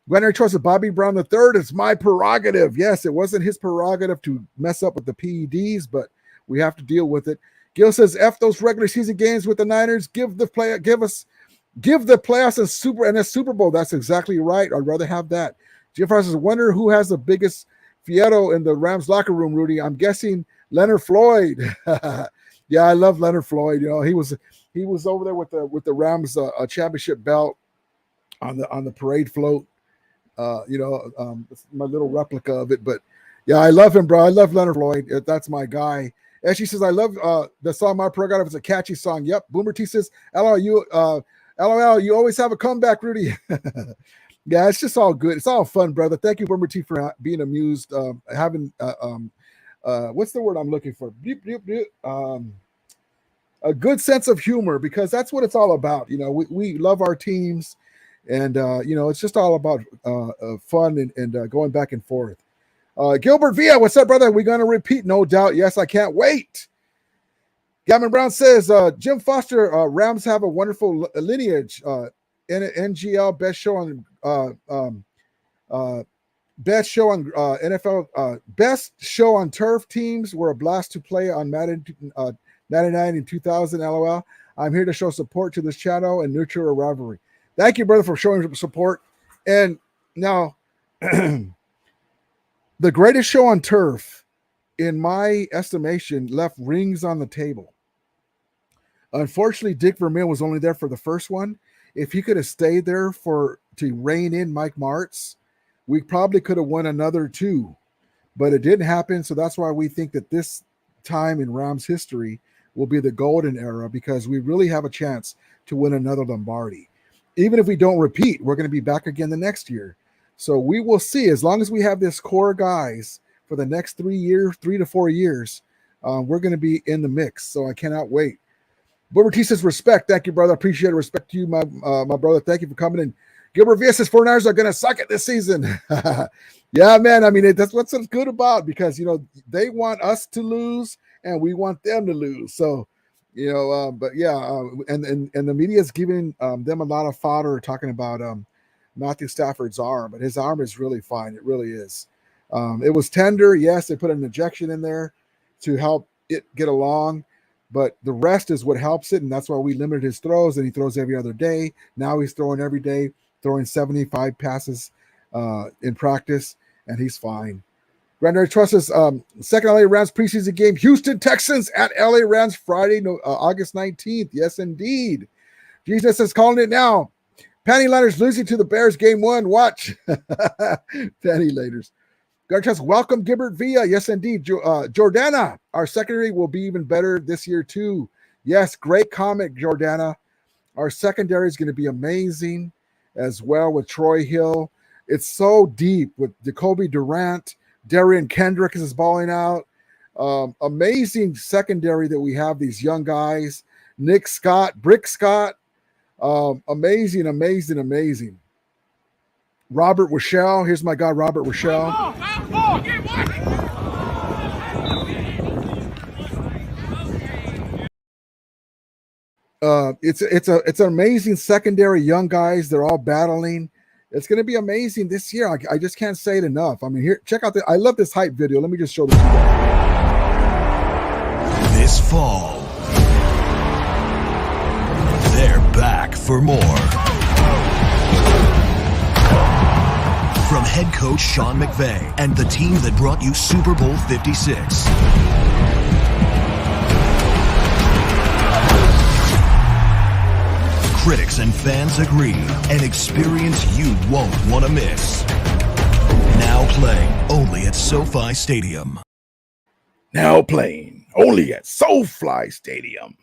S4: Winner choice of Bobby Brown III. It's my prerogative. Yes, it wasn't his prerogative to mess up with the PEDs, but we have to deal with it. Gil says, F those regular season games with the Niners. Give the playoffs and a Super Bowl. That's exactly right. I'd rather have that. Jeff says, wonder who has the biggest Fieto in the Rams locker room, Rudy. I'm guessing Leonard Floyd. Yeah, I love Leonard Floyd. He was over there with the Rams championship belt on the parade float. My little replica of it. But yeah, I love him, bro. I love Leonard Floyd. That's my guy. And she says, I love the song My Prerogative. It's a catchy song. Yep. Boomer T says, LOL, you always have a comeback, Rudy. Yeah, it's just all good. It's all fun, brother. Thank you, Boomer T, for being amused, having what's the word I'm looking for? A good sense of humor, because that's what it's all about. We love our teams, and it's just all about fun and going back and forth. Gilbert Villa, what's up, brother? We're going to repeat, no doubt. Yes, I can't wait. Gavin Brown says, Jim Foster, Rams have a wonderful lineage. NGL best show on NFL best show on turf. Teams were a blast to play on Madden 99 and 2000. LOL. I'm here to show support to this channel and nurture a rivalry. Thank you, brother, for showing support. And now, the greatest show on turf, in my estimation, left rings on the table. Unfortunately, Dick Vermeil was only there for the first one. If he could have stayed there to rein in Mike Martz, we probably could have won another 2, but it didn't happen. So that's why we think that this time in Rams history will be the golden era, because we really have a chance to win another Lombardi. Even if we don't repeat, we're going to be back again the next year. So we will see. As long as we have this core guys for the next 3 to 4 years, we're going to be in the mix. So I cannot wait. Boober T says, respect. Thank you, brother. Appreciate it. Respect to you, my brother. Thank you for coming in. Gilbert Villa says 49ers are going to suck it this season. Yeah, man. I mean, that's what's good about, because, they want us to lose and we want them to lose. So, but yeah, and the media is giving them a lot of fodder talking about Matthew Stafford's arm, but his arm is really fine. It really is. It was tender. Yes, they put an injection in there to help it get along, but the rest is what helps it, and that's why we limited his throws, and he throws every other day. Now he's throwing every day, throwing 75 passes in practice, and he's fine. Granddaddy Trust is second LA Rams preseason game, Houston Texans at LA Rams Friday, August 19th. Yes, indeed. Jesus is calling it now. Panty Liners losing to the Bears game 1. Watch. Panty Liners. Trust, welcome Gilbert Villa. Yes, indeed. Jordana, our secondary will be even better this year too. Yes, great comment, Jordana. Our secondary is going to be amazing as well with Troy Hill. It's so deep with Jacoby Durant. Darian Kendrick is balling out. Amazing secondary that we have, these young guys. Nick Scott, Brick Scott. Amazing. Robert Wischel. Here's my guy, Robert Wischel. It's an amazing secondary, young guys. They're all battling. It's going to be amazing this year. I just can't say it enough. I mean, here, check out I love this hype video. Let me just show this to you guys.
S14: This fall, they're back for more. From head coach Sean McVay and the team that brought you Super Bowl 56. Critics and fans agree, an experience you won't want to miss. Now playing only at SoFi Stadium.
S4: Now playing only at SoFi Stadium.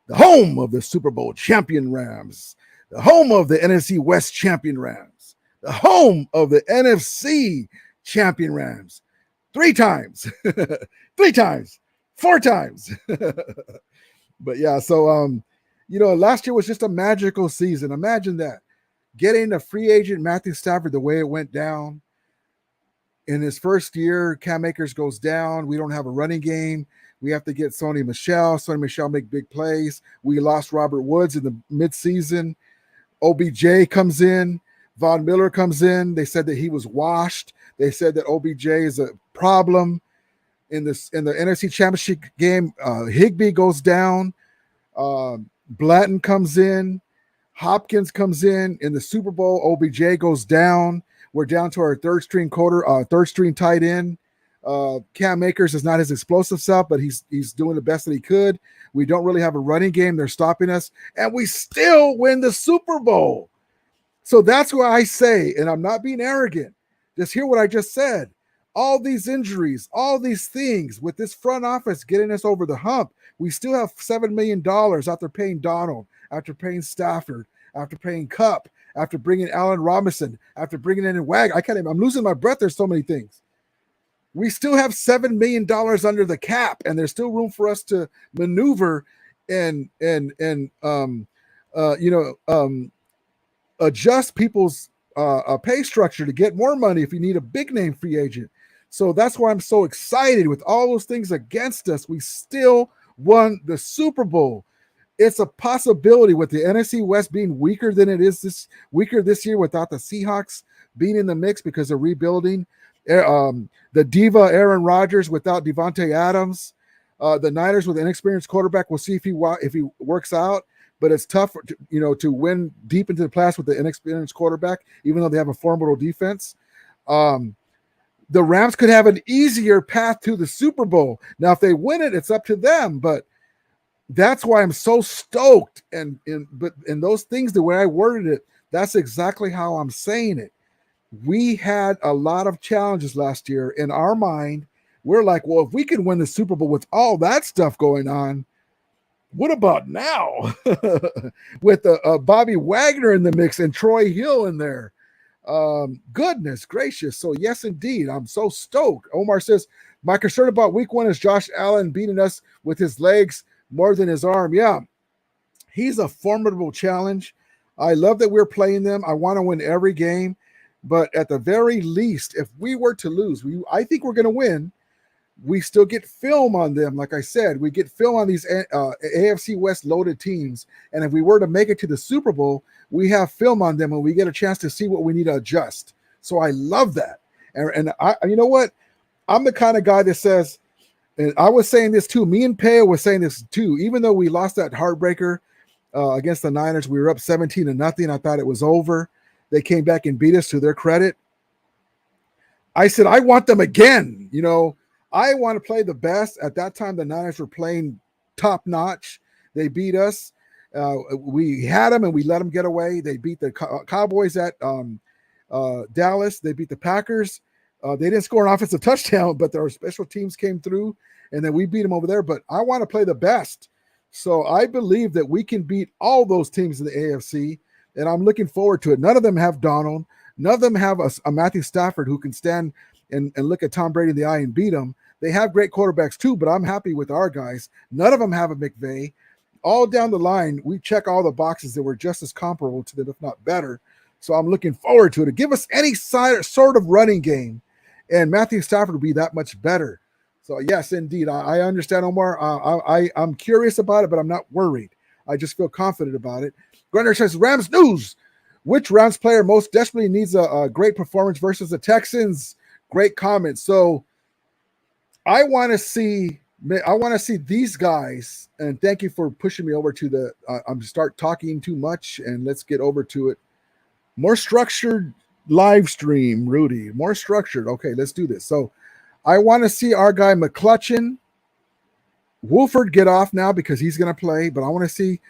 S4: The home of the Super Bowl champion Rams. The home of the NFC West champion Rams. The home of the NFC champion Rams. 3 times. 3 times. 4 times. But yeah, so last year was just a magical season. Imagine that. Getting a free agent Matthew Stafford the way it went down. In his first year, Cam Akers goes down. We don't have a running game. We have to get Sony Michel. Sony Michel make big plays. We lost Robert Woods in the midseason. OBJ comes in. Von Miller comes in. They said that he was washed. They said that OBJ is a problem. In the NFC Championship game, Higbee goes down. Blanton comes in. Hopkins comes in. In the Super Bowl, OBJ goes down. We're down to our third string tight end. Cam Akers is not his explosive self, but he's doing the best that he could. We don't really have a running game. They're stopping us, and we still win the Super Bowl. So that's why I say, and I'm not being arrogant, just hear what I just said. All these injuries, all these things with this front office getting us over the hump, we still have $7 million after paying Donald, after paying Stafford, after paying Kupp, after bringing Allen Robinson, after bringing in Wag. I'm losing my breath. There's so many things. We still have $7 million under the cap, and there's still room for us to maneuver and adjust people's pay structure to get more money if you need a big name free agent. So that's why I'm so excited. With all those things against us, we still won the Super Bowl. It's a possibility with the NFC West being weaker than it is this year without the Seahawks being in the mix because of rebuilding. The diva Aaron Rodgers without Devontae Adams. The Niners with an inexperienced quarterback. We'll see if he works out. But it's tough, to win deep into the playoffs with the inexperienced quarterback, even though they have a formidable defense. The Rams could have an easier path to the Super Bowl. Now, if they win it, it's up to them. But that's why I'm so stoked. But those things, the way I worded it, that's exactly how I'm saying it. we had a lot of challenges last year. In our mind, we're like, well, if we can win the Super Bowl with all that stuff going on, what about now? With Bobby Wagner in the mix and Troy Hill in there. Goodness gracious. So yes, indeed, I'm so stoked. Omar says, my concern about week 1 is Josh Allen beating us with his legs more than his arm. Yeah, he's a formidable challenge. I love that we're playing them. I want to win every game, but at the very least, if we were to lose, I think we're going to win. We still get film on them. Like I said, we get film on these AFC West loaded teams. And if we were to make it to the Super Bowl, we have film on them and we get a chance to see what we need to adjust. So I love that. And I, you know what? I'm the kind of guy that says, and I was saying this too, me and Peo was saying this too, even though we lost that heartbreaker against the Niners, we were up 17-0. I thought it was over. They came back and beat us, to their credit. I said, I want them again. You know, I want to play the best. At that time, the Niners were playing top notch. They beat us. We had them and we let them get away. They beat the Cowboys at Dallas. They beat the Packers. They didn't score an offensive touchdown, but their special teams came through, and then we beat them over there. But I want to play the best. So I believe that we can beat all those teams in the AFC, and I'm looking forward to it. None of them have Donald. None of them have a Matthew Stafford who can stand and look at Tom Brady in the eye and beat him. They have great quarterbacks too, but I'm happy with our guys. None of them have a McVay. All down the line, we check all the boxes that were just as comparable to them, if not better. So I'm looking forward to it. Give us any sort of running game, and Matthew Stafford will be that much better. So yes, indeed, I understand, Omar. I'm curious about it, but I'm not worried. I just feel confident about it. Grunder says, Rams news. Which Rams player most desperately needs a great performance versus the Texans? Great comment. So I want to see these guys, and thank you for pushing me over to the I'm start talking too much, and let's get over to it. More structured live stream, Rudy. More structured. Okay, let's do this. So I want to see our guy McClutchin, Wolford get off now because he's going to play, but I want to see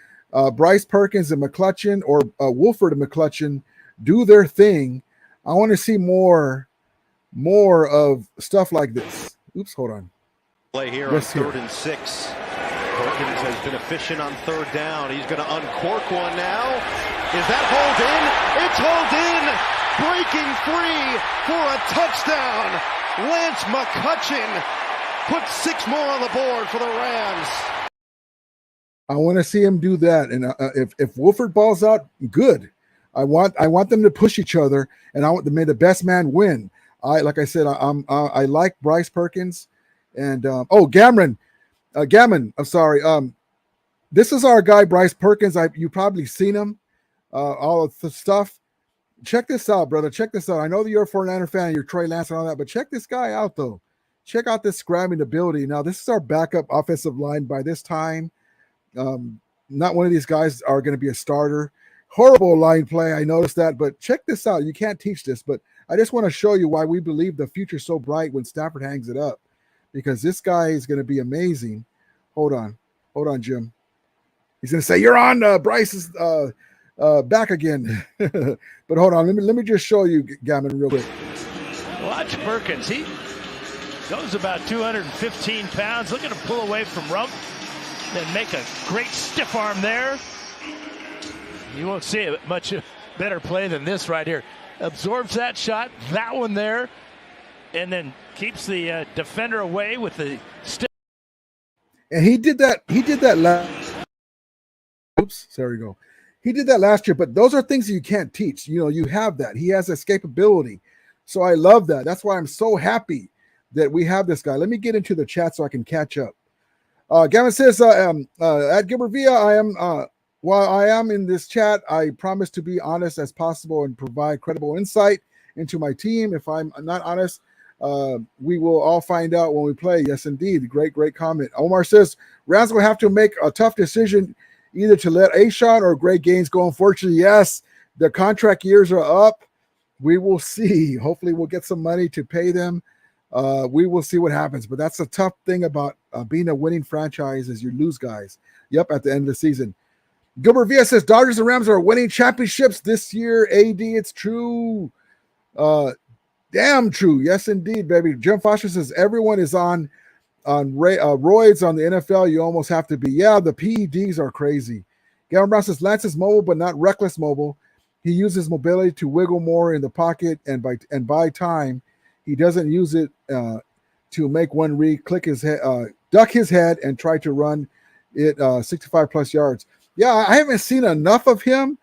S4: Bryce Perkins and McClutchin, or Wolford and McClutchin, do their thing. I want to see more of stuff like this. Oops, hold on.
S15: Play here on 3rd and 6. Perkins has been efficient on 3rd down. He's going to uncork one now. Is that hold in? It's hold in. Breaking free for a touchdown. Lance McCutcheon puts 6 more on the board for the Rams.
S4: I want to see him do that, and if Wolford balls out, good. I want them to push each other, and I want to make the best man win. I like Bryce Perkins, and Gammon. I'm sorry. This is our guy Bryce Perkins. You probably seen him, all of the stuff. Check this out, brother. Check this out. I know that you're a 49er fan, you're Trey Lance and all that, but check this guy out though. Check out this scrabbing ability. Now, this is our backup offensive line by this time. Not one of these guys are going to be a starter. Horrible line play. I noticed that, but check this out. You can't teach this, but I just want to show you why we believe the future's so bright when Stafford hangs it up, because this guy is going to be amazing. Hold on, Jim. He's going to say, you're on Bryce's back again. But hold on. Let me just show you, Gammon, real quick.
S9: Watch Perkins. He goes about 215 pounds. Looking to pull away from Rump. Then make a great stiff arm there. You won't see a much better play than this right here. Absorbs that shot, that one there, and then keeps the defender away with the stiff.
S4: And he did that last. Oops, there we go. He did that last year, but those are things that you can't teach. You know, you have that. He has escapability. So I love that. That's why I'm so happy that we have this guy. Let me get into the chat so I can catch up. Gavin says, at Gilbert Villa, while I am in this chat, I promise to be honest as possible and provide credible insight into my team. If I'm not honest, we will all find out when we play. Yes, indeed. Great comment. Omar says, Rams will have to make a tough decision either to let Ashawn or Greg Gaines go. Unfortunately, yes, the contract years are up. We will see. Hopefully we'll get some money to pay them. We will see what happens. But that's a tough thing about being a winning franchise is you lose guys. Yep, at the end of the season. Gilbert Villa says, Dodgers and Rams are winning championships this year. AD, it's true. Damn true. Yes, indeed, baby. Jim Foster says everyone is on roids on the NFL. You almost have to be. Yeah, the PEDs are crazy. Gavin Brown says Lance is mobile, but not reckless mobile. He uses mobility to wiggle more in the pocket, and by time, he doesn't use it to make one read, click his head, duck his head, and try to run it 65 plus yards. Yeah, I haven't seen enough of him,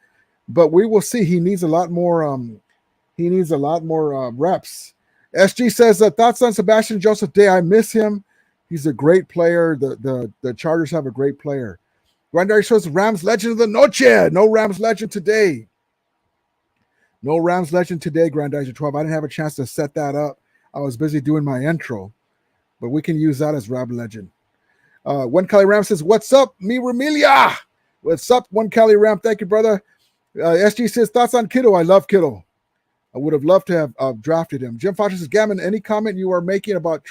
S4: but we will see. He needs a lot more. Reps. SG says thoughts on Sebastian Joseph Day. I miss him. He's a great player. The Chargers have a great player. Granddaddy shows Rams legend of the noche. No Rams legend today. No Rams legend today, Granddaddy 12. I didn't have a chance to set that up. I was busy doing my intro, but we can use that as Ram legend. One Cali Ram says, "What's up, me RAMILIA? What's up, One Cali Ram? Thank you, brother." SG says, "Thoughts on Kittle? I love Kittle. I would have loved to have drafted him." Jim Foster says, "Gammon, any comment you are making about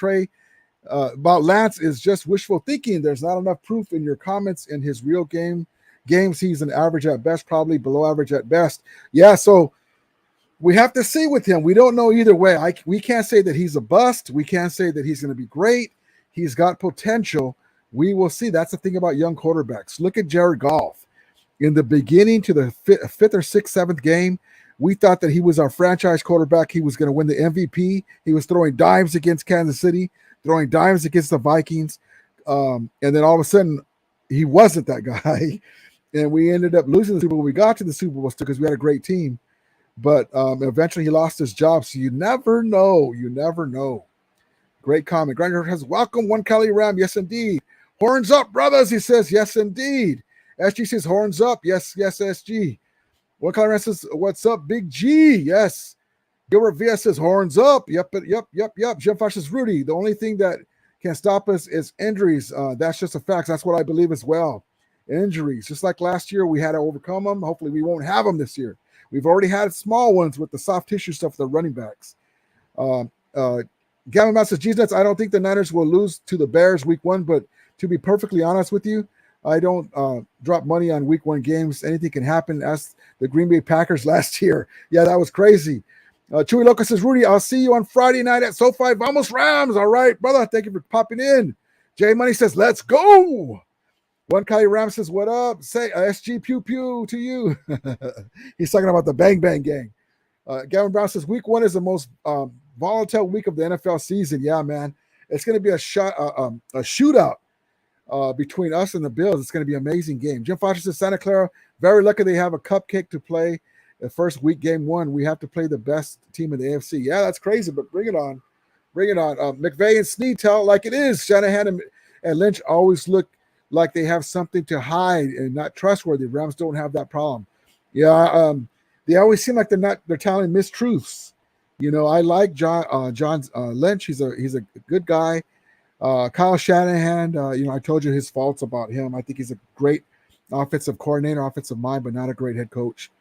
S4: about Lance is just wishful thinking. There's not enough proof in your comments. In his real games, he's an average at best, probably below average at best." Yeah, so we have to see with him. We don't know either way. We can't say that he's a bust. We can't say that he's going to be great. He's got potential. We will see. That's the thing about young quarterbacks. Look at Jared Goff. In the beginning to the fifth or sixth, seventh game, we thought that he was our franchise quarterback. He was going to win the MVP. He was throwing dimes against Kansas City, throwing dimes against the Vikings. And then all of a sudden, he wasn't that guy. And we ended up losing the Super Bowl. We got to the Super Bowl still because we had a great team. But eventually he lost his job. So you never know. You never know. Great comment. Grinder has welcome One Cali Ram. Yes, indeed. Horns up, brothers. He says, yes, indeed. SG says horns up. Yes, yes, SG. One Cali Ram says, what's up, Big G? Yes. Gilbert Villa says horns up. Yep. Jim Fosh says, Rudy, the only thing that can stop us is injuries. That's just a fact. That's what I believe as well. Injuries. Just like last year, we had to overcome them. Hopefully we won't have them this year. We've already had small ones with the soft tissue stuff, the running backs. Gavin Matt says, geez, nuts, I don't think the Niners will lose to the Bears week 1, but to be perfectly honest with you, I don't drop money on week 1 games. Anything can happen. As the Green Bay Packers last year. Yeah, that was crazy. Chewy Loco says, Rudy, I'll see you on Friday night at SoFi. Vamos Rams. All right, brother. Thank you for popping in. Jay Money says, let's go. One Cali Ram says, what up? Say SG pew pew to you. He's talking about the Bang Bang Gang. Gavin Brown says, week 1 is the most volatile week of the NFL season. Yeah, man. It's going to be a shootout between us and the Bills. It's going to be an amazing game. Jim Foster says, Santa Clara, very lucky they have a cupcake to play. The first week, game 1, we have to play the best team in the AFC. Yeah, that's crazy, but bring it on. Bring it on. McVay and Snead tell like it is. Shanahan and Lynch always look like they have something to hide and not trustworthy. Rams don't have that problem. Yeah, they always seem like they're telling mistruths. You know, I like John Lynch. He's a good guy. Kyle Shanahan, I told you his faults about him. I think he's a great offensive coordinator, offensive mind, but not a great head coach.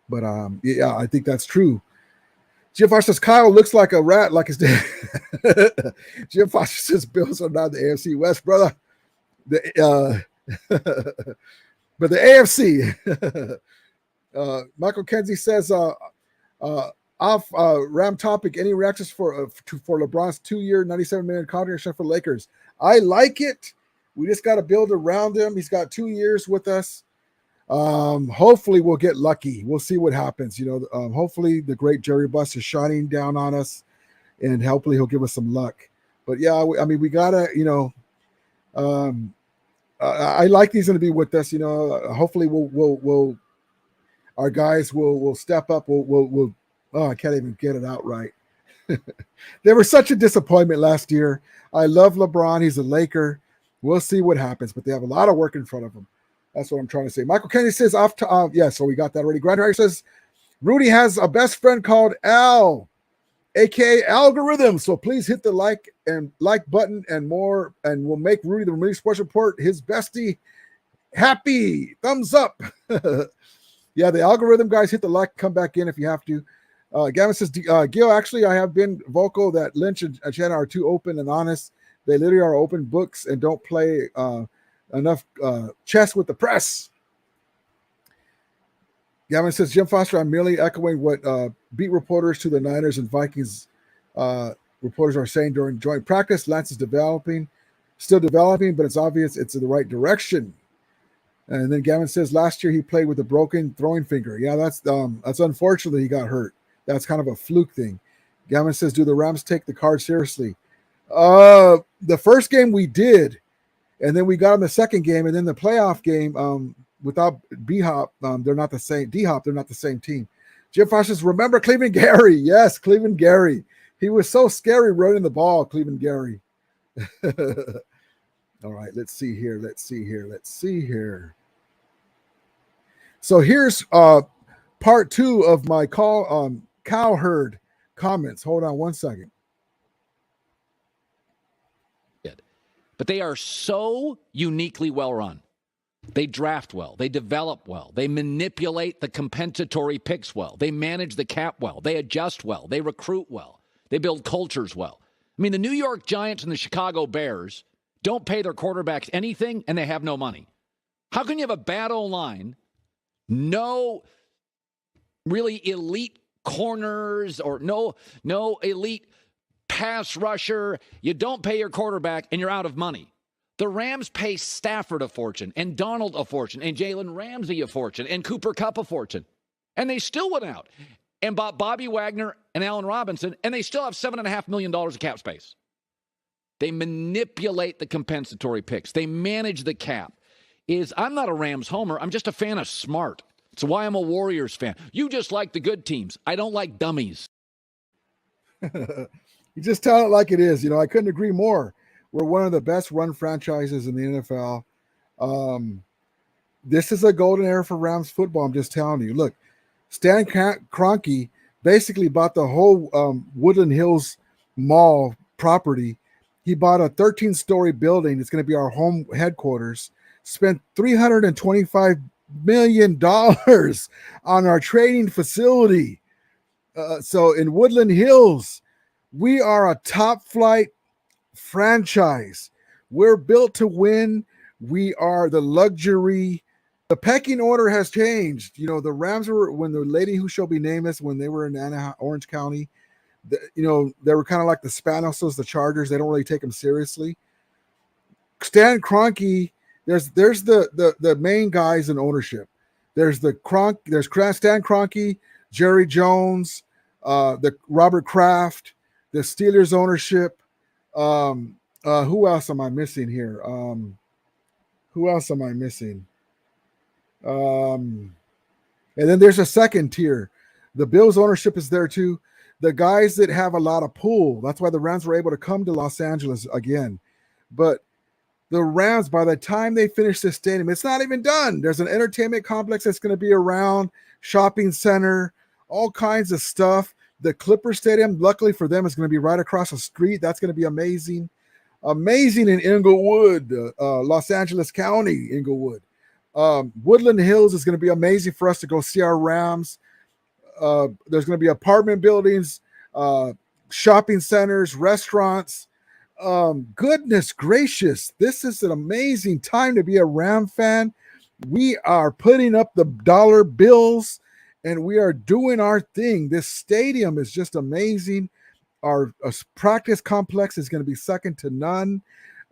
S4: But yeah, I think that's true. Jim Foster says Kyle looks like a rat, like his dad. Jim Foster says Bills are not the AFC West, brother. But the AFC. Michael Kenzie says off Ram topic. Any reactions for LeBron's 2-year, $97 million contract for Lakers? I like it. We just got to build around him. He's got 2 years with us. Hopefully we'll get lucky. We'll see what happens. Hopefully the great Jerry Buss is shining down on us, and hopefully he'll give us some luck. But yeah, we gotta, I like he's going to be with us. Hopefully we'll our guys will step up. We'll I can't even get it out right. They were such a disappointment last year. I love LeBron. He's a Laker. We'll see what happens, but they have a lot of work in front of them. That's what I'm trying to say. Michael Kennedy says so we got that already. Grant Harry says Rudy has a best friend called Al, aka Algorithm. So please hit the like button and more, and we'll make Rudy the Rudy Sports Report his bestie happy. Thumbs up. Yeah, the Algorithm guys, hit the like, come back in if you have to. Gavin says, Gil, actually, I have been vocal that Lynch and Shannon are too open and honest. They literally are open books and don't play enough chess with the press. Gavin says, Jim Foster, I'm merely echoing what beat reporters to the Niners and Vikings reporters are saying during joint practice. Lance is still developing, but it's obvious it's in the right direction. And then Gavin says, last year he played with a broken throwing finger. Yeah, that's unfortunately he got hurt. That's kind of a fluke thing. Gavin says, do the Rams take the card seriously? The first game we did, and then we got in the second game, and then the playoff game without B-Hop, they're not the same. D-Hop, they're not the same team. Jim Foster says, remember Cleveland Gary? Yes, Cleveland Gary. He was so scary running the ball, Cleveland Gary. All right, let's see here. So here's part 2 of my cow herd comments. Hold on one second.
S7: But they are so uniquely well run. They draft well. They develop well. They manipulate the compensatory picks well. They manage the cap well. They adjust well. They recruit well. They build cultures well. I mean, the New York Giants and the Chicago Bears don't pay their quarterbacks anything, and they have no money. How can you have a bad O-line, no really elite corners or no elite pass rusher, you don't pay your quarterback, and you're out of money? The Rams pay Stafford a fortune, and Donald a fortune, and Jalen Ramsey a fortune, and Cooper Kupp a fortune. And they still went out and bought Bobby Wagner and Allen Robinson, and they still have $7.5 million of cap space. They manipulate the compensatory picks. They manage the cap. I'm not a Rams homer. I'm just a fan of smart. It's why I'm a Warriors fan. You just like the good teams. I don't like dummies.
S4: You just tell it like it is. I couldn't agree more. We're one of the best run franchises in the NFL. This is a golden era for Rams football. I'm just telling you. Look, Stan Kroenke basically bought the whole Woodland Hills Mall property. He bought a 13-story building. It's going to be our home headquarters. Spent $325 million on our training facility. So in Woodland Hills, we are a top-flight franchise. We're built to win. We are the luxury. The pecking order has changed. The Rams were, when the lady who shall be nameless, when they were in Orange County, they were kind of like the Spanosos, the Chargers. They don't really take them seriously. Stan Kroenke, there's the main guys in ownership. There's Stan Kroenke, Jerry Jones, the Robert Kraft, the Steelers ownership. Who else am I missing here? And then there's a second tier. The Bills ownership is there too. The guys that have a lot of pull. That's why the Rams were able to come to Los Angeles again. But the Rams, by the time they finish this stadium, it's not even done. There's an entertainment complex that's going to be around, shopping center, all kinds of stuff. The Clipper Stadium, luckily for them, is going to be right across the street. That's going to be amazing. Amazing in Inglewood, Los Angeles County, Inglewood. Woodland Hills is going to be amazing for us to go see our Rams. There's going to be apartment buildings, shopping centers, restaurants. Goodness gracious, this is an amazing time to be a Ram fan. We are putting up the dollar bills, and we are doing our thing. This stadium is just amazing. Our practice complex is going to be second to none.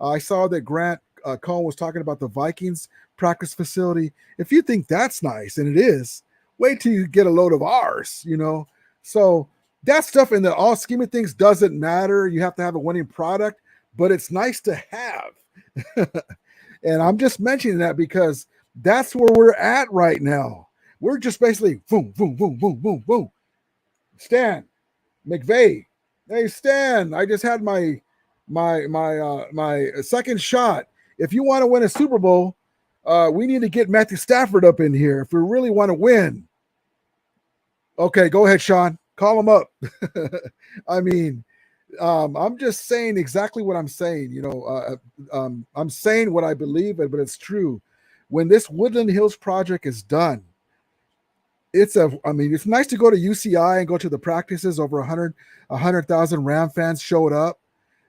S4: I saw that Grant Cohen was talking about the Vikings practice facility. If you think that's nice, and it is, wait till you get a load of ours, So that stuff in the all scheme of things doesn't matter. You have to have a winning product, but it's nice to have. And I'm just mentioning that because that's where we're at right now. We're just basically boom, boom, boom, boom, boom, boom. Stan McVay. Hey, Stan, I just had my second shot. If you want to win a Super Bowl, we need to get Matthew Stafford up in here if we really want to win. Okay, go ahead, Sean. Call him up. I mean, I'm just saying exactly what I'm saying. I'm saying what I believe, but it's true. When this Woodland Hills project is done, it's nice to go to UCI and go to the practices. Over 100,000 Ram fans showed up.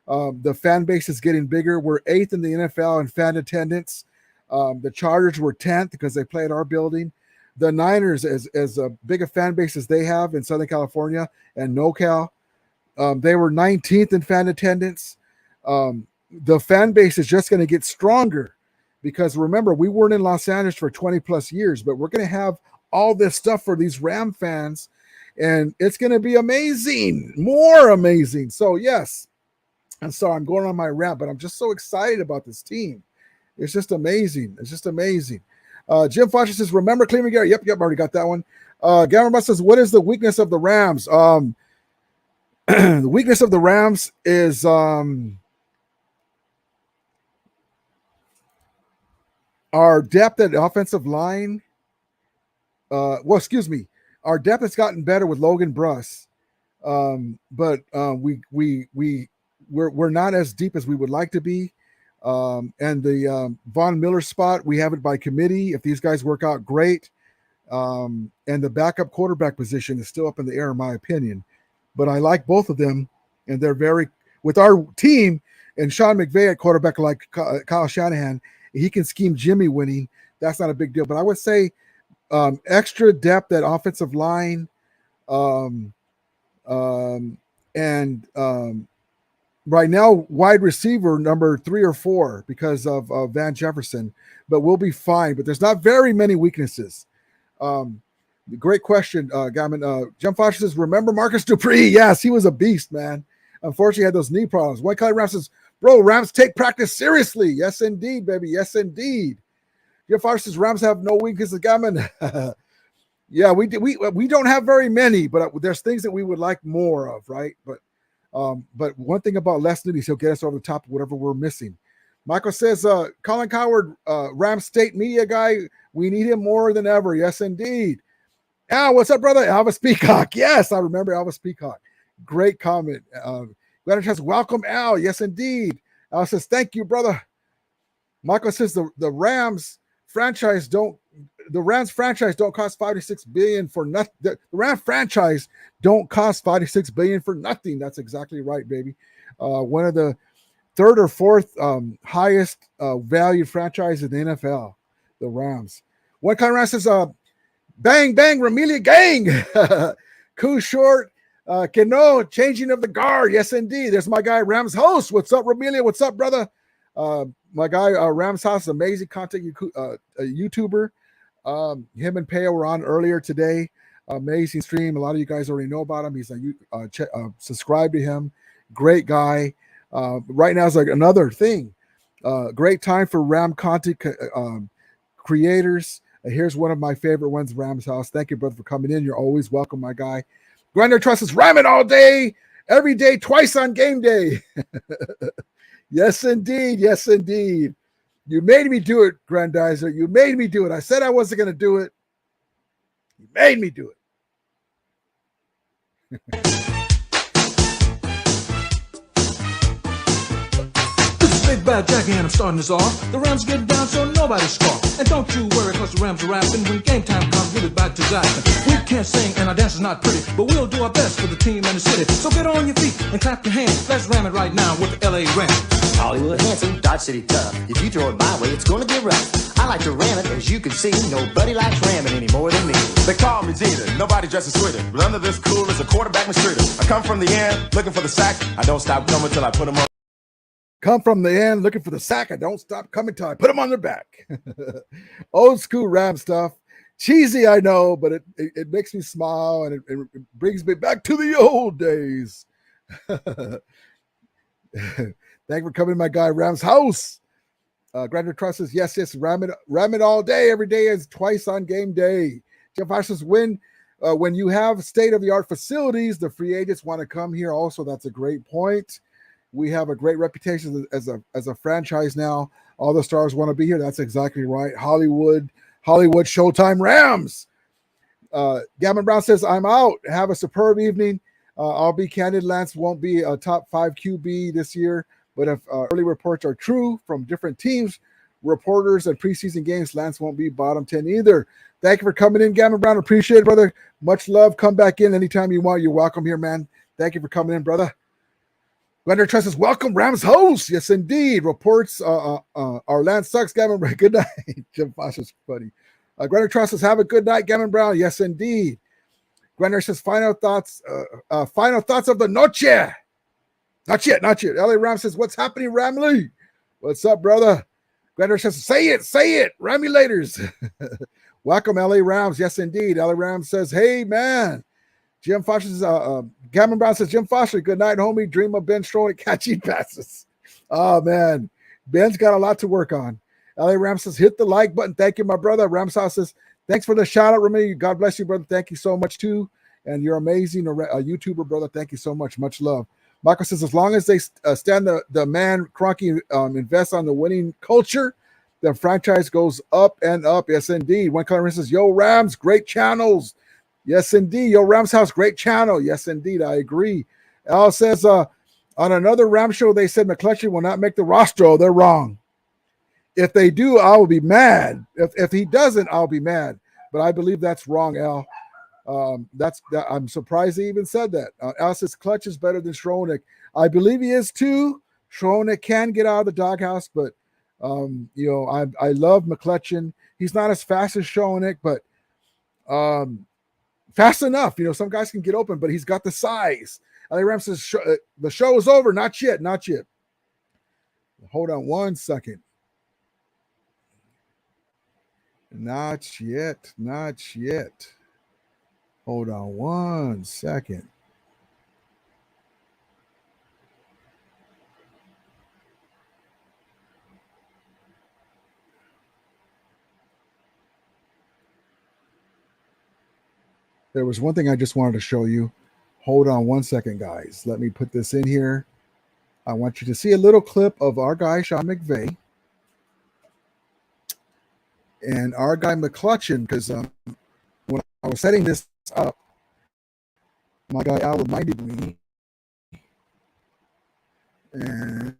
S4: The fan base is getting bigger. We're 8th in the NFL in fan attendance. The Chargers were 10th because they play at our building. the Niners, as big a fan base as they have in Southern California and NoCal, they were 19th in fan attendance. The fan base is just going to get stronger because remember, we weren't in Los Angeles for 20 plus years, but we're going to have all this stuff for these Ram fans, and it's going to be amazing, more amazing. So yes, and so I'm going on my rant, but I'm just so excited about this team. It's just amazing. It's just amazing. Jim Foster says, remember Cleveland Gary? Yep, already got that one. Gavin says, what is the weakness of the Rams? The weakness of the Rams is our depth at offensive line. Our depth has gotten better with Logan Bruss, but we're not as deep as we would like to be. And the Von Miller spot, we have it by committee. If these guys work out, great. And the backup quarterback position is still up in the air, in my opinion. But I like both of them, and they're very with our team and Sean McVay at quarterback, like Kyle Shanahan. He can scheme Jimmy winning. That's not a big deal. But I would say extra depth at offensive line, and right now wide receiver number 3 or 4 because of Van Jefferson. But we'll be fine. But there's not very many weaknesses. Great question, Gammon. Jim Foster says, remember Marcus Dupree? Yes, he was a beast, man. Unfortunately, he had those knee problems. White Collar Rams says, bro, Rams take practice seriously. Yes, indeed, baby. Yes, indeed. Jim Foster says, Rams have no weaknesses, Gammon. Yeah, we don't have very many, but there's things that we would like more of, right? But one thing about Les Nitty, he'll get us over the top of whatever we're missing. Michael says, Colin Coward, Rams State media guy, we need him more than ever. Yes, indeed. Al, what's up, brother? Elvis Peacock. Yes, I remember Elvis Peacock. Great comment. Glad says, welcome, Al. Yes, indeed. Al says, thank you, brother. Michael says the Rams franchise don't cost $5 to $6 billion for nothing. The Rams franchise don't cost $5 to $6 billion for nothing. That's exactly right, baby. One of the 3rd or 4th highest valued franchise in the NFL, the Rams. One kind of Rams says, bang, bang, Ramilia gang. Cool short. Cano, changing of the guard. Yes, indeed. There's my guy, Rams host. What's up, Ramilia? What's up, brother? My guy, Rams House, amazing content YouTuber. Him and Peo were on earlier today. Amazing stream. A lot of you guys already know about him. He's subscribe to him. Great guy. Right now is like another thing. Great time for Ram content creators. Here's one of my favorite ones, Rams House. Thank you, brother, for coming in. You're always welcome, my guy. Grinder Trust is ramming all day, every day, twice on game day. Yes, indeed. Yes, indeed. You made me do it, Grandizer. You made me do it. I said I wasn't going to do it. You made me do it.
S16: Big Bad Jackie and I'm starting this off. The Rams get down so nobody scoff. And don't you worry cause the Rams are rapping. When game time comes, we'll be back to Jackson. We can't sing and our dance is not pretty, but we'll do our best for the team and the city. So get on your feet and clap your hands. Let's ram it right now with the LA Rams.
S17: Hollywood handsome, Dodge City tough. If you throw it my way, it's gonna get rough. I like to ram it, as you can see. Nobody likes ramming any more than me.
S18: They call me Jeter, nobody dresses sweeter. But under this cool is a quarterback mistreater. I come from the end, looking for the sack. I don't stop coming till I put them on.
S4: Come from the end looking for the sack. I don't stop coming till I put them on their back. Old school Ram stuff. Cheesy, I know, but it makes me smile and it brings me back to the old days. Thank you for coming, my guy, Rams House. Grander Trust says, yes, ram it all day. Every day is twice on game day. Jeff Fox says, when you have state-of-the-art facilities, the free agents want to come here also. That's a great point. We have a great reputation as a franchise now. All the stars want to be here. That's exactly right. Hollywood Showtime Rams. Gavin Brown says, I'm out. Have a superb evening. I'll be candid. Lance won't be a top 5 QB this year, but if early reports are true from different teams, reporters and preseason games, Lance won't be bottom 10 either. Thank you for coming in, Gavin Brown. Appreciate it, brother. Much love. Come back in anytime you want. You're welcome here, man. Thank you for coming in, brother. Glender Trust says, welcome, Rams host. Yes, indeed. Reports our Lance sucks, Gavin. Good night. Jim Foster's funny. Grenner Trust says, have a good night, Gammon Brown. Yes, indeed. Grenner says, final thoughts of the noche. Not yet. LA Ram says, what's happening, Ramley? What's up, brother? Grenner says, say it, Ramilators. Welcome, LA Rams. Yes, indeed. LA Ram says, hey, man. Jim Foster says, Gammon Brown says, Jim Foster, good night, homie. Dream of Ben Strowing catching passes. Oh, man. Ben's got a lot to work on. LA Ram says, hit the like button. Thank you, my brother. Ramshouse says, thanks for the shout out, Remy. God bless you, brother. Thank you so much, too. And you're amazing, a YouTuber, brother. Thank you so much. Much love. Michael says, as long as they stand the man, Kroenke invests on the winning culture, the franchise goes up and up. Yes, indeed. One color says, yo, Rams, great channels. Yes, indeed. Yo, Rams House, great channel. Yes, indeed. I agree. Al says, on another Ram show, they said McClutchy will not make the roster. Oh, they're wrong. If they do, I will be mad. If he doesn't, I'll be mad. But I believe that's wrong, Al. I'm surprised he even said that. Al says Clutch is better than Schroenick. I believe he is too. Schroenick can get out of the doghouse, but I love McClutchin. He's not as fast as Schroenick, but fast enough. Some guys can get open, but he's got the size. LA Ram says the show is over. Not yet. Hold on one second. Not yet. Hold on one second. There was one thing I just wanted to show you. Hold on one second, guys. Let me put this in here. I want you to see a little clip of our guy, Sean McVay, and our guy, McClutchin, because when I was setting this up, my guy Al reminded me, and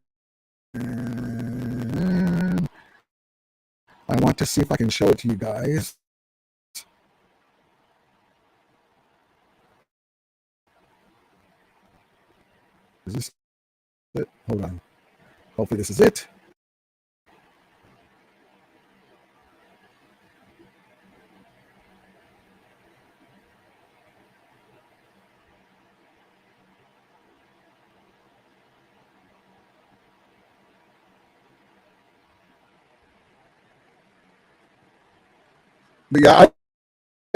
S4: I want to see if I can show it to you guys. Is this it? Hold on. Hopefully this is it. But yeah,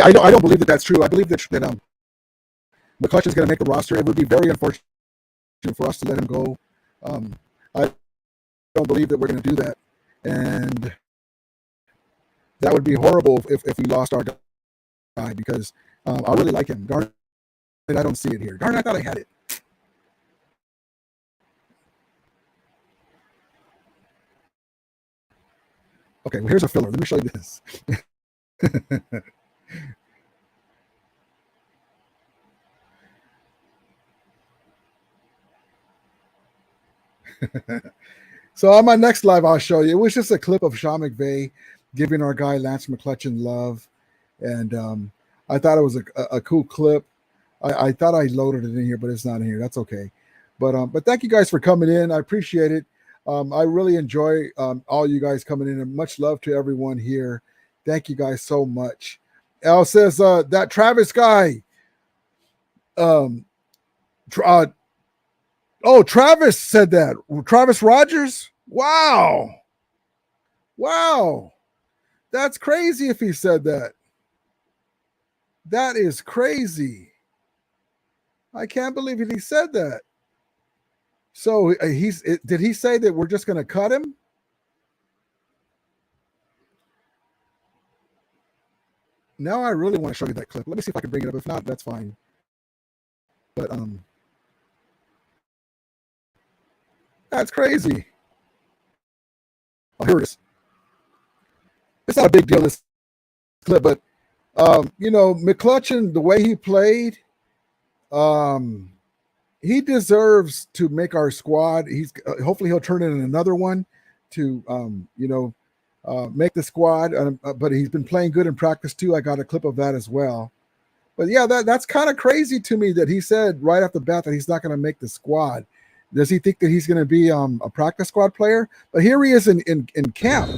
S4: I don't believe that that's true. I believe that McClutchin is going to make the roster. It would be very unfortunate for us to let him go. I don't believe that we're going to do that, and that would be horrible if we lost our guy, because I really like him. Darn it, I don't see it here. Darn it, I thought I had it. Okay, well, here's a filler. Let me show you this. So on my next live, I'll show you. It was just a clip of Sean McVay giving our guy Lance McClutchin love, and I thought it was a cool clip. I thought I loaded it in here, but it's not in here. That's okay. But thank you guys for coming in. I appreciate it. I really enjoy all you guys coming in, and much love to everyone here. Thank you guys so much. Al says that Travis guy. Travis said that. Travis Rogers? Wow. That's crazy if he said that. That is crazy. I can't believe he said that. So did he say that we're just going to cut him? Now I really want to show you that clip. Let me see if I can bring it up. If not, that's fine. But that's crazy. Oh, here it is. It's not a big deal, this clip, but McClutchin, the way he played, he deserves to make our squad. Hopefully he'll turn in another one to make the squad. But he's been playing good in practice too. I got a clip of that as well. But yeah, that's kind of crazy to me that he said right off the bat that he's not going to make the squad. Does he think that he's going to be a practice squad player? But here he is in camp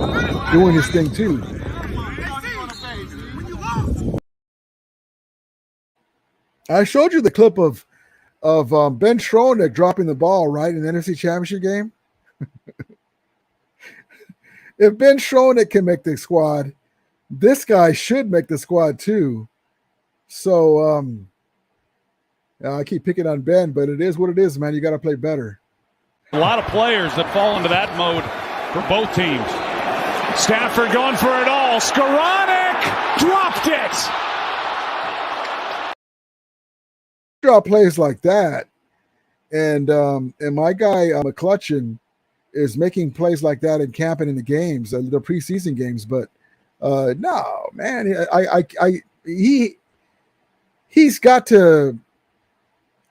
S4: doing his thing too. I showed you the clip of Ben Schroenick dropping the ball, right, in the NFC Championship game. If Ben Schroenick can make the squad, this guy should make the squad too. So I keep picking on Ben, but it is what it is, man. You got to play better.
S3: A lot of players that fall into that mode for both teams. Stafford going for it all. Skoranek dropped it.
S4: Draw plays like that, and my guy McClutchin is making plays like that in camp and in the games, the preseason games. But no, man, he's got to.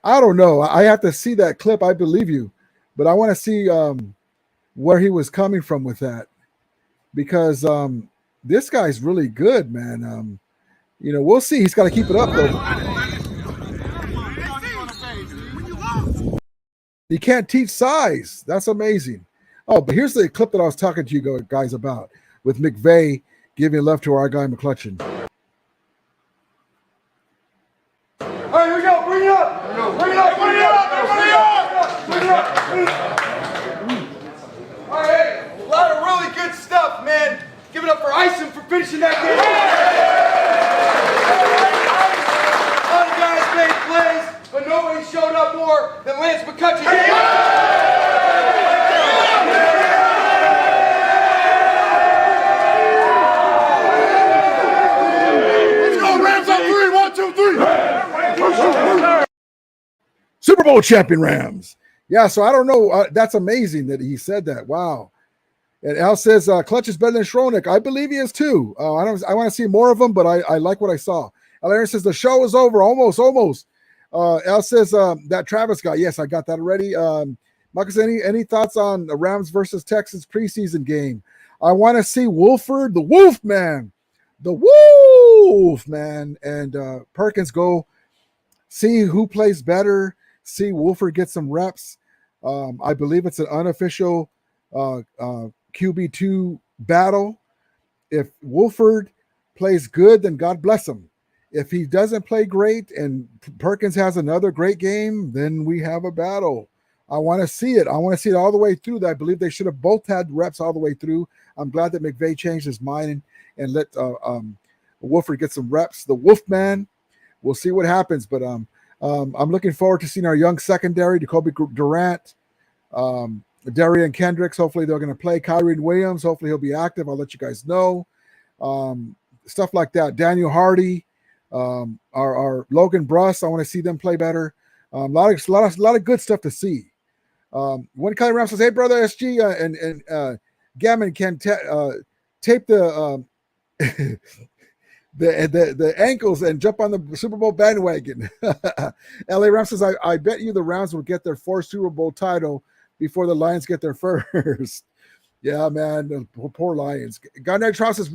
S4: I don't know. I have to see that clip. I believe you, but I want to see where he was coming from with that, because this guy's really good, man. We'll see. He's got to keep it up, though. He can't teach size. That's amazing. Oh, but here's the clip that I was talking to you guys about, with McVay giving love to our guy McClutchin.
S2: All right, here we go. Bring it up. Bring it up. Bring it up. Everybody up. Bring it up. All right, a lot of really good stuff, man. Give it up for Ison for finishing that game. A lot of guys made plays, but nobody showed up more than Lance McCutcheon.
S4: Super Bowl champion Rams. Yeah, so I don't know. That's amazing that he said that. Wow. And Al says Clutch is better than Schroenick. I believe he is too. I want to see more of him, but I like what I saw. Al Aaron says the show is over. Almost. Al says that Travis guy. Yes, I got that already. Marcus, any thoughts on the Rams versus Texans preseason game? I want to see Wolford, the Wolf Man, and Perkins go see who plays better. See Wolford get some reps. I believe it's an unofficial QB2 battle. If Wolford plays good, then God bless him. If he doesn't play great and Perkins has another great game, then we have a battle. I want to see it. I want to see it all the way through. I believe they should have both had reps all the way through. I'm glad that McVay changed his mind and let Wolford get some reps. The Wolfman, we'll see what happens. But I'm looking forward to seeing our young secondary, Jacoby Durant, Darian Kendricks. Hopefully they're going to play. Kyrie Williams, hopefully he'll be active. I'll let you guys know. Stuff like that. Daniel Hardy, our Logan Bruss. I want to see them play better. A lot of good stuff to see. When Kelly Ram says, "Hey brother SG and Gammon can tape the the ankles and jump on the Super Bowl bandwagon." LA Ram says, I bet you the Rams will get their fourth Super Bowl title before the Lions get their first. Yeah, man, the poor Lions. Gunnar Trout says,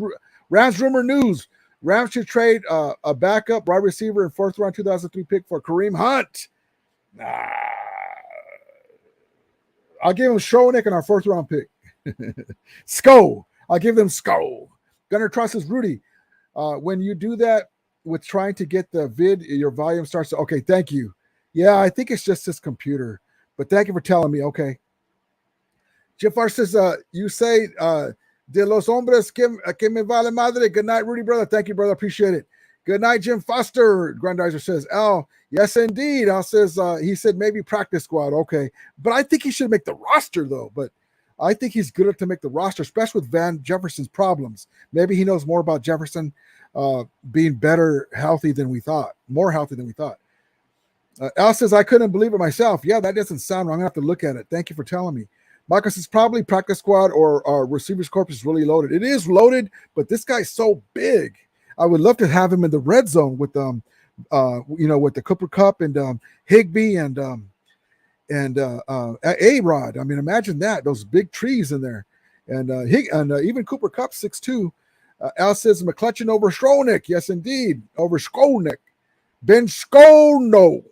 S4: Rams rumor news. Rams should trade a backup wide receiver and fourth round 2003 pick for Kareem Hunt. Nah. I'll give him Schroenick in our fourth round pick. Skull. I'll give them Skull. Gunnar Trout says, Rudy, when you do that with trying to get the vid, your volume starts to, okay, thank you. Yeah, I think it's just this computer, but thank you for telling me. Okay. Jafar says, you say, de los hombres que me vale madre. Good night, Rudy, brother. Thank you, brother. Appreciate it. Good night, Jim Foster. Grandizer says, Al, yes, indeed. Al says, he said maybe practice squad. Okay. But I think he should make the roster, though. But I think he's good enough to make the roster, especially with Van Jefferson's problems. Maybe he knows more about Jefferson being more healthy than we thought. Al says, I couldn't believe it myself. Yeah, that doesn't sound wrong. I'm going to have to look at it. Thank you for telling me. Marcus is probably practice squad or receivers corps is really loaded. It is loaded, but this guy's so big. I would love to have him in the red zone with with the Cooper Kupp and Higbee and A-Rod. I mean, imagine that, those big trees in there. And even Cooper Kupp 6'2". Al says McClutchin over Schroenick. Yes, indeed. Over Schroenick. Ben Skolno.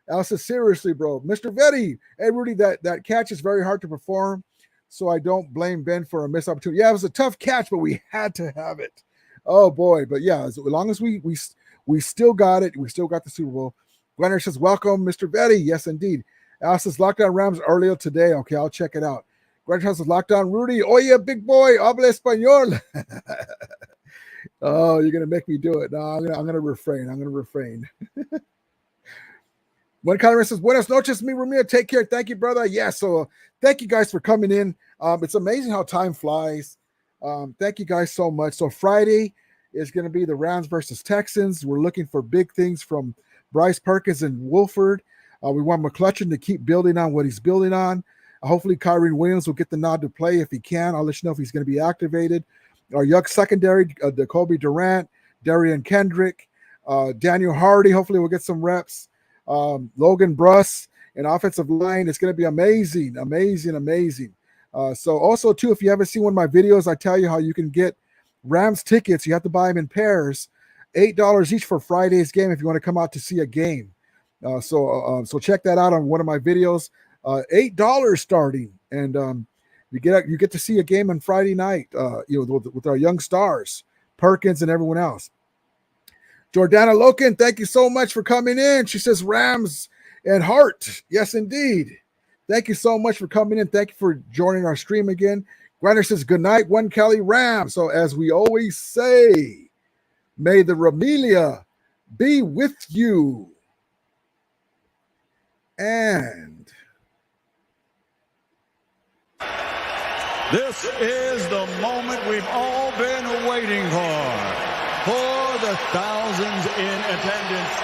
S4: Al says, seriously, bro. Mr. Vetti. Hey, Rudy, that catch is very hard to perform, so I don't blame Ben for a missed opportunity. Yeah, it was a tough catch, but we had to have it. Oh, boy. But, yeah, as long as we We still got it. We still got the Super Bowl. Glenner says, welcome, Mr. Betty. Yes, indeed. Al says, Lockdown Rams earlier today. Okay, I'll check it out. Glenner says, Lockdown Rudy. Oye, big boy. Habla español. Oh, you're going to make me do it. No, I'm going to refrain. I'm going to refrain. One Conrad says, buenas noches, mi Ramiro. Take care. Thank you, brother. Yeah, so thank you guys for coming in. It's amazing how time flies. Thank you guys so much. So Friday is going to be the Rams versus Texans. We're looking for big things from Bryce Perkins and Wolford. We want McClutchin to keep building on what he's building on. Hopefully Kyrie Williams will get the nod to play if he can. I'll let you know if he's going to be activated. Our young secondary, Jacoby Durant, Darian Kendrick, Daniel Hardy, hopefully we'll get some reps. Logan Bruss and offensive line. It's going to be amazing. So also too, if you haven't seen one of my videos, I tell you how you can get Rams tickets. You have to buy them in pairs, $8 each for Friday's game if you want to come out to see a game. So check that out on one of my videos. $8 starting, and you get to see a game on Friday night. With our young stars, Perkins and everyone else. Jordana Loken, thank you so much for coming in. She says Rams and heart. Yes, indeed. Thank you so much for coming in. Thank you for joining our stream again. Grinder says, good night, One Kelly Rams. So as we always say, may the RAMILIA be with you. And
S19: this is the moment we've all been waiting for the thousands in attendance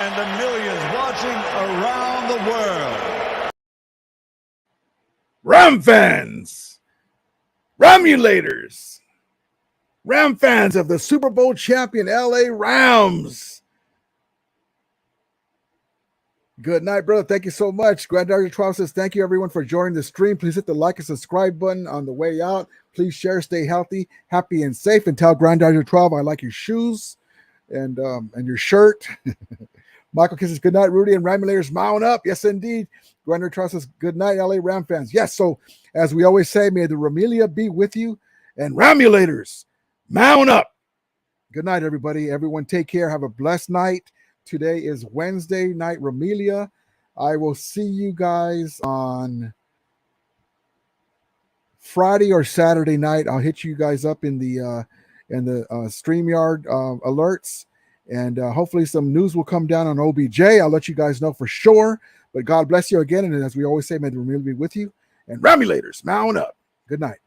S19: and the millions watching around the world.
S4: Ram fans, Ramulators, Ram fans of the Super Bowl champion LA Rams. Good night, brother. Thank you so much. Granddaughter 12 says, thank you, everyone, for joining the stream. Please hit the like and subscribe button on the way out. Please share, stay healthy, happy, and safe. And tell Granddaughter 12 I like your shoes and your shirt. Michael kisses, good night, Rudy and Ramulators. Mount up. Yes, indeed. Granddaughter 12 says, good night, LA Ram fans. Yes, so as we always say, may the RAMILIA be with you. And Ramulators, mount up. Good night, everybody. Everyone take care. Have a blessed night. Today is Wednesday night RAMILIA. I will see you guys on Friday or Saturday night. I'll hit you guys up in the StreamYard alerts, and hopefully some news will come down on OBJ. I'll let you guys know for sure. But God bless you again, and as we always say, may the RAMILIA be with you. And Ramulators, mount up. Good night.